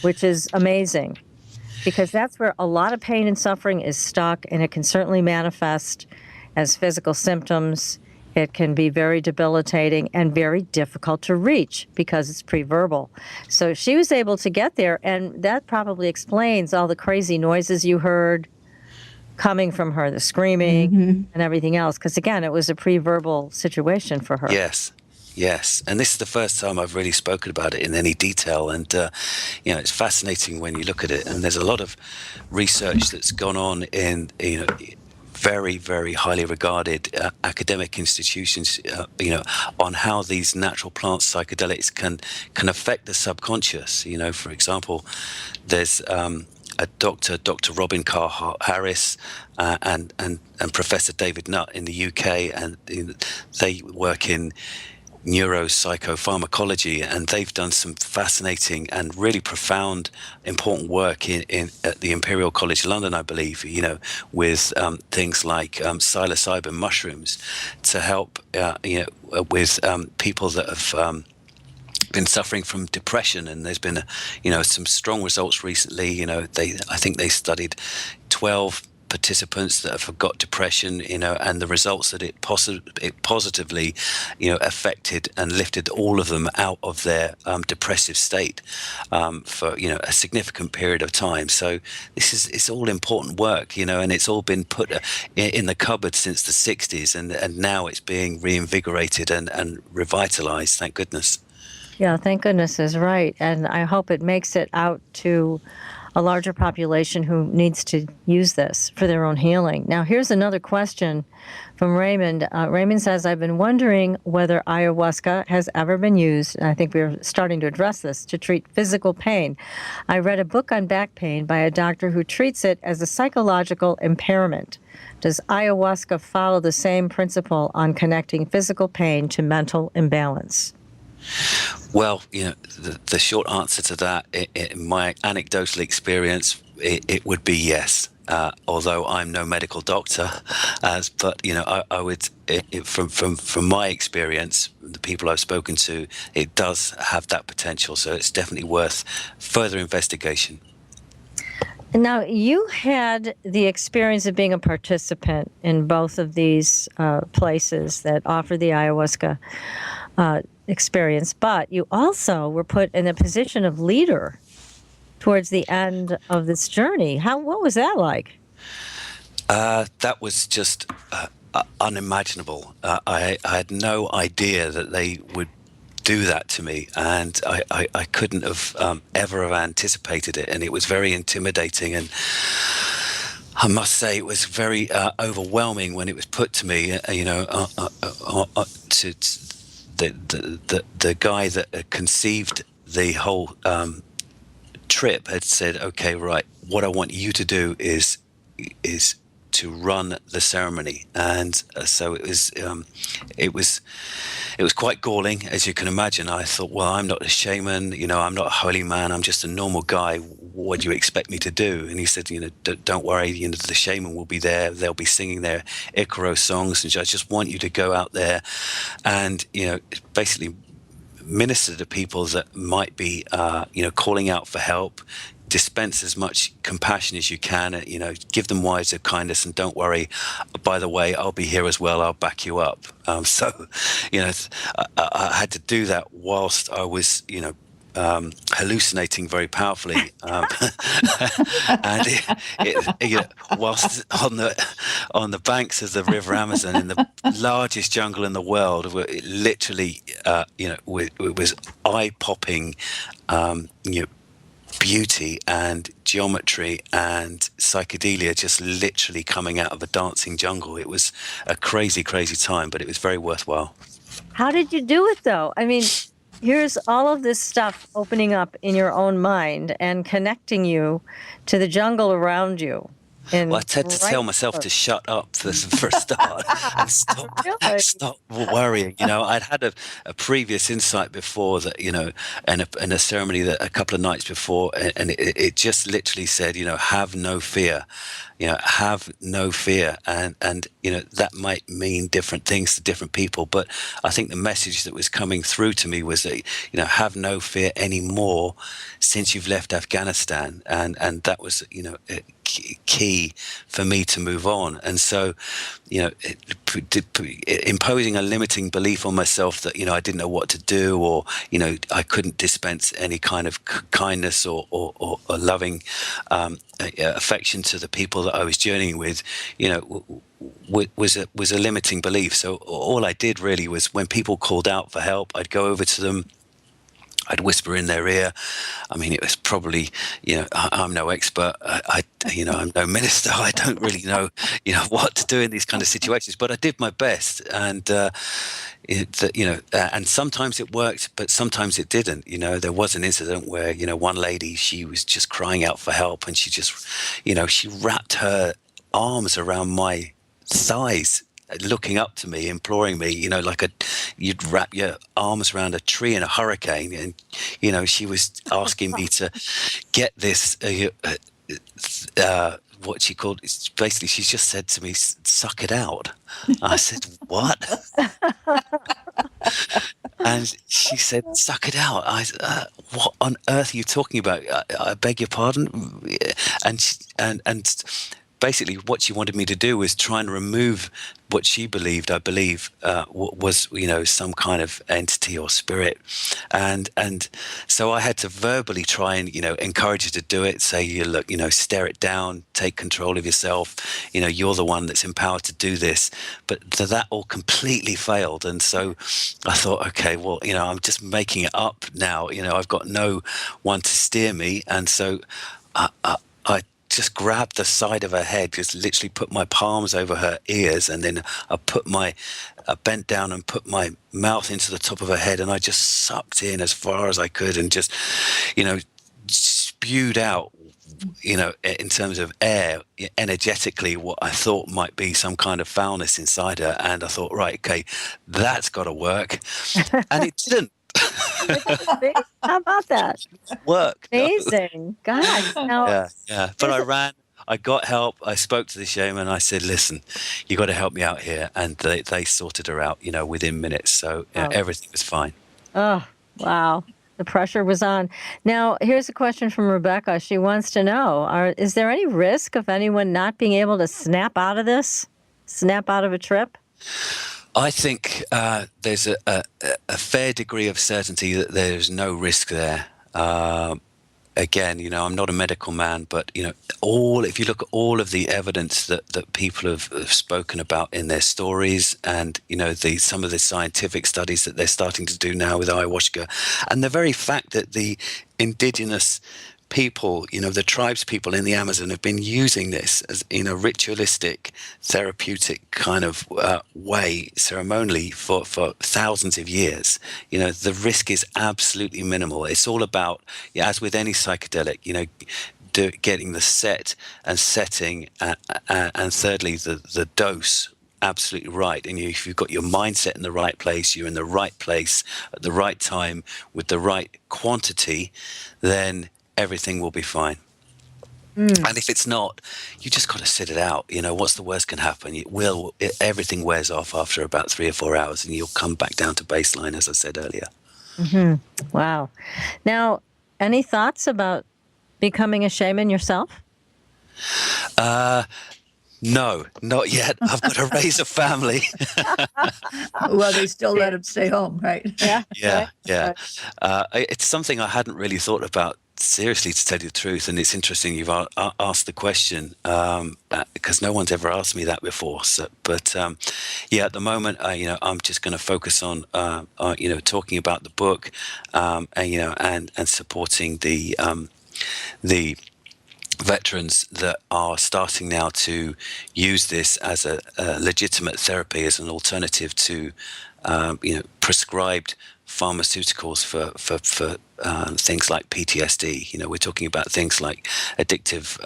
[SPEAKER 2] which is amazing, because that's where a lot of pain and suffering is stuck, and it can certainly manifest as physical symptoms. It can be very debilitating and very difficult to reach because it's pre-verbal. So she was able to get there, and that probably explains all the crazy noises you heard coming from her, the screaming and everything else, because again, it was a pre-verbal situation for her.
[SPEAKER 10] Yes, and this is the first time I've really spoken about it in any detail, and you know, it's fascinating when you look at it. And there's a lot of research that's gone on in, you know, very, very highly regarded academic institutions, you know, on how these natural plant psychedelics can affect the subconscious. You know, for example, there's a Dr. Robin Carr Harris, and Professor David Nutt in the UK, and they work in neuropsychopharmacology, and they've done some fascinating and really profound, important work in at the Imperial College London, I believe, you know, with things like psilocybin mushrooms to help, you know, with people that have been suffering from depression. And there's been, you know, some strong results recently. You know, I think they studied 12 participants that have got depression, you know, and the results that it positively, you know, affected and lifted all of them out of their depressive state for, you know, a significant period of time. So it's all important work, you know, and it's all been put in the cupboard since the 60s, and now it's being reinvigorated and revitalized, thank goodness.
[SPEAKER 2] Yeah, thank goodness is right. And I hope it makes it out to a larger population who needs to use this for their own healing. Now, here's another question from Raymond. Raymond says, I've been wondering whether ayahuasca has ever been used, and I think we're starting to address this, to treat physical pain. I read a book on back pain by a doctor who treats it as a psychological impairment. Does ayahuasca follow the same principle on connecting physical pain to mental imbalance?
[SPEAKER 10] Well, you know, the short answer to that, in my anecdotal experience, it would be yes. Although I'm no medical doctor, but you know, I would, from my experience, the people I've spoken to, it does have that potential. So it's definitely worth further investigation.
[SPEAKER 2] Now, you had the experience of being a participant in both of these places that offer the ayahuasca experience, but you also were put in a position of leader towards the end of this journey. What was that like?
[SPEAKER 10] That was just unimaginable. I had no idea that they would do that to me, and I couldn't have ever have anticipated it, and it was very intimidating. And I must say it was very overwhelming when it was put to me. To the guy that conceived the whole trip had said, "Okay, right. What I want you to do is to run the ceremony," and so it was quite galling, as you can imagine. I thought, well, I'm not a shaman, I'm not a holy man. I'm just a normal guy. What do you expect me to do? And he said, don't worry. The shaman will be there. They'll be singing their Icaro songs, and I just want you to go out there and basically minister to people that might be calling out for help. Dispense as much compassion as you can, give them words of kindness, and don't worry, by the way, I'll be here as well, I'll back you up. So I had to do that whilst I was hallucinating very powerfully, and whilst on the banks of the River Amazon in the largest jungle in the world, it literally it was eye-popping beauty and geometry and psychedelia just literally coming out of a dancing jungle. It was a crazy time, but it was very worthwhile.
[SPEAKER 2] How did you do it, though? I mean, here's all of this stuff opening up in your own mind and connecting you to the jungle around you.
[SPEAKER 10] Well, I had to tell myself to shut up for a start and stop worrying. I'd had a previous insight before that, and a ceremony that a couple of nights before, and it just literally said, have no fear. Have no fear, and that might mean different things to different people, but I think the message that was coming through to me was that have no fear anymore since you've left Afghanistan, and that was key for me to move on. And so imposing a limiting belief on myself that I didn't know what to do, or I couldn't dispense any kind of kindness or loving affection to the people that I was journeying with, was a limiting belief. So all I did really was, when people called out for help, I'd go over to them, I'd whisper in their ear. I mean, it was probably, I'm no expert. I'm no minister. I don't really know, what to do in these kind of situations. But I did my best, and and sometimes it worked, but sometimes it didn't. There was an incident where one lady, she was just crying out for help, and she just, she wrapped her arms around my thighs, looking up to me, imploring me, like you'd wrap your arms around a tree in a hurricane. And, she was asking me to get this, what she called, basically, she just said to me, suck it out. I said, what? And she said, suck it out. I said, what on earth are you talking about? I beg your pardon? And basically what she wanted me to do was try and remove what she believed, I believe, was, some kind of entity or spirit. And so I had to verbally try and, encourage her to do it, say, look, stare it down, take control of yourself, you're the one that's empowered to do this. But that all completely failed. And so I thought, okay, well, I'm just making it up now. I've got no one to steer me. And so I just grabbed the side of her head, just literally put my palms over her ears, and then I bent down and put my mouth into the top of her head, and I just sucked in as far as I could, and just, spewed out, in terms of air, energetically, what I thought might be some kind of foulness inside her. And I thought, right, okay, that's got to work. And it didn't.
[SPEAKER 2] How about that?
[SPEAKER 10] Work.
[SPEAKER 2] Amazing. God. Now,
[SPEAKER 10] Yeah. But I ran. I got help. I spoke to the shaman. I said, listen, you got to help me out here. And they sorted her out, within minutes. So everything was fine.
[SPEAKER 2] Oh, wow. The pressure was on. Now, here's a question from Rebecca. She wants to know, is there any risk of anyone not being able to snap out of a trip?
[SPEAKER 10] I think there's a fair degree of certainty that there's no risk there. Again, I'm not a medical man, but if you look at all of the evidence that people have spoken about in their stories, and some of the scientific studies that they're starting to do now with ayahuasca, and the very fact that the indigenous people, the tribes people in the Amazon have been using this as in a ritualistic, therapeutic kind of way, ceremonially, for thousands of years. The risk is absolutely minimal. It's all about, as with any psychedelic, getting the set and setting, and thirdly, the dose absolutely right. And if you've got your mindset in the right place, you're in the right place at the right time with the right quantity, then everything will be fine. And if it's not, you just got to sit it out. What's the worst can happen? Everything wears off after about 3 or 4 hours, and you'll come back down to baseline, as I said earlier.
[SPEAKER 2] Mm-hmm. Wow. Now, any thoughts about becoming a shaman yourself?
[SPEAKER 10] No, not yet. I've got to raise a family.
[SPEAKER 3] Well, they still let him stay home, right?
[SPEAKER 10] Yeah. It's something I hadn't really thought about seriously, to tell you the truth. And it's interesting you've asked the question, because no one's ever asked me that before. But at the moment, I'm just going to focus on, talking about the book, and supporting the veterans that are starting now to use this as a legitimate therapy, as an alternative to prescribed pharmaceuticals for things like PTSD. We're talking about things like addictive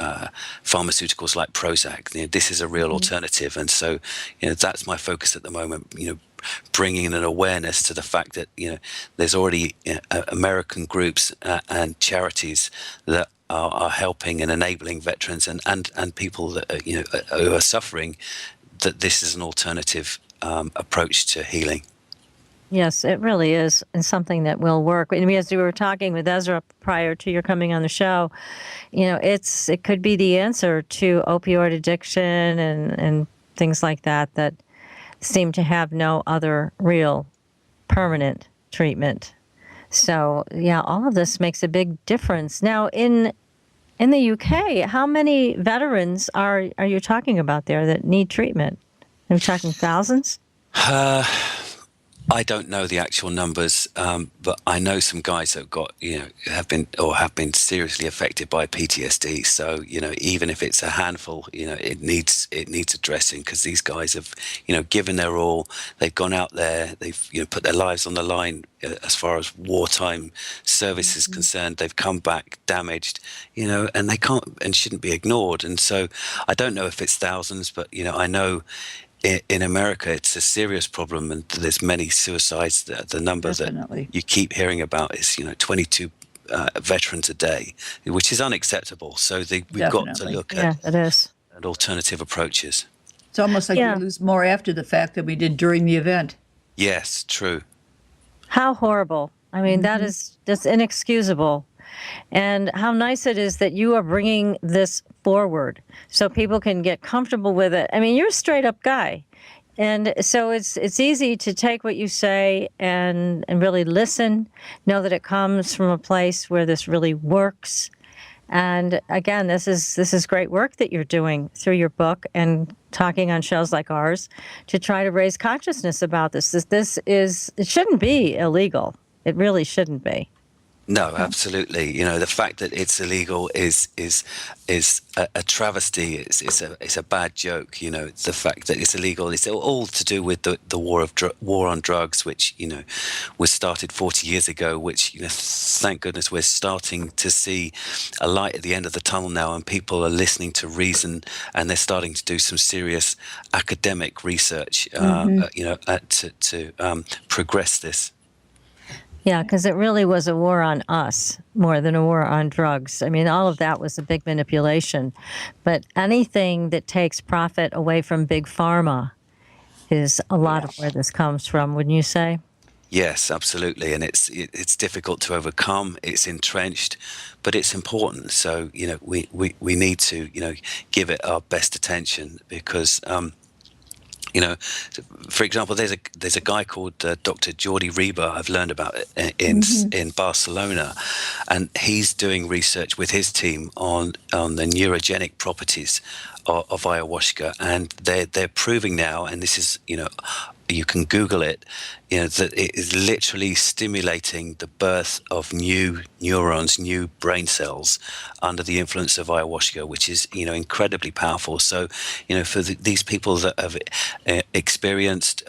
[SPEAKER 10] pharmaceuticals like Prozac. This is a real alternative, and so that's my focus at the moment. Bringing an awareness to the fact that there's already American groups and charities that are helping and enabling veterans and people that who are suffering, that this is an alternative approach to healing.
[SPEAKER 2] Yes, it really is, and something that will work. And as we were talking with Ezra prior to your coming on the show, it could be the answer to opioid addiction and things like that seem to have no other real permanent treatment. So, all of this makes a big difference. Now, in the UK, how many veterans are you talking about there that need treatment? Are we talking thousands?
[SPEAKER 10] I don't know the actual numbers, but I know some guys that have been seriously affected by PTSD. So even if it's a handful, it needs addressing, because these guys have given their all. They've gone out there. They've put their lives on the line as far as wartime service is concerned. They've come back damaged, and they can't and shouldn't be ignored. And so I don't know if it's thousands, but I know. In America, it's a serious problem, and there's many suicides. The number that you keep hearing about is 22 veterans a day, which is unacceptable. So we've got to look at alternative approaches.
[SPEAKER 3] It's almost like we lose more after the fact than we did during the event.
[SPEAKER 10] Yes, true.
[SPEAKER 2] How horrible. I mean, that's inexcusable. And how nice it is that you are bringing this forward so people can get comfortable with it. I mean, you're a straight up guy. And so it's easy to take what you say and really listen, know that it comes from a place where this really works. And again, this is great work that you're doing through your book and talking on shows like ours to try to raise consciousness about this. It shouldn't be illegal. It really shouldn't be.
[SPEAKER 10] No, absolutely. The fact that it's illegal is a travesty. It's a bad joke. The fact that it's illegal is all to do with the war on drugs, which was started 40 years ago. Which thank goodness we're starting to see a light at the end of the tunnel now, and people are listening to reason, and they're starting to do some serious academic research. To progress this.
[SPEAKER 2] Yeah, because it really was a war on us more than a war on drugs. I mean, all of that was a big manipulation. But anything that takes profit away from big pharma is a lot of where this comes from, wouldn't you say?
[SPEAKER 10] Yes, absolutely. And it's difficult to overcome. It's entrenched, but it's important. So, we need to, give it our best attention, because for example, there's a guy called Dr. Jordi Reba I've learned about in Barcelona, and he's doing research with his team on the neurogenic properties of ayahuasca, and they're proving now, and this is you can Google it, that it is literally stimulating the birth of new neurons, new brain cells under the influence of ayahuasca, which is, incredibly powerful. So, for these people that have experienced,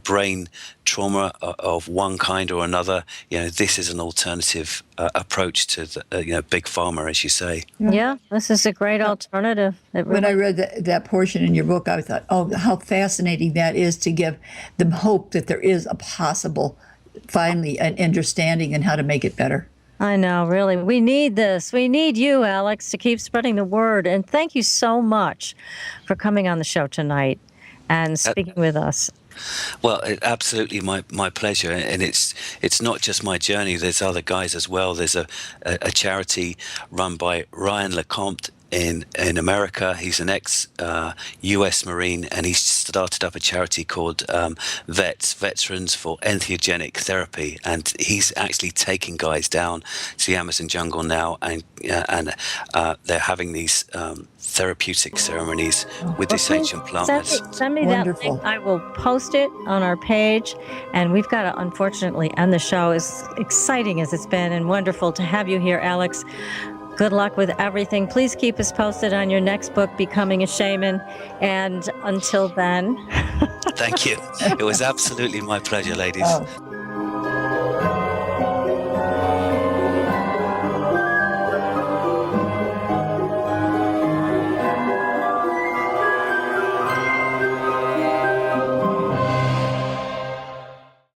[SPEAKER 10] brain trauma of one kind or another, this is an alternative approach to the, big pharma, as you say.
[SPEAKER 2] Yeah, this is a great alternative.
[SPEAKER 3] When I read that portion in your book, I thought, oh, how fascinating that is, to give them hope that there is a possible, finally, an understanding and how to make it better.
[SPEAKER 2] I know, really. We need this. We need you, Alex, to keep spreading the word. And thank you so much for coming on the show tonight and speaking with us.
[SPEAKER 10] Well, absolutely my pleasure. And it's not just my journey. There's other guys as well. There's a charity run by Ryan LeCompte in America. He's an ex-US Marine, and he started up a charity called Veterans for Entheogenic Therapy, and he's actually taking guys down to the Amazon jungle now, and they're having these therapeutic ceremonies with this ancient plant medicine.
[SPEAKER 2] Send me that link. I will post it on our page, and we've got to unfortunately end the show. As exciting as it's been and wonderful to have you here, Alex. Good luck with everything. Please keep us posted on your next book, Becoming a Shaman. And until then.
[SPEAKER 10] Thank you. It was absolutely my pleasure, ladies.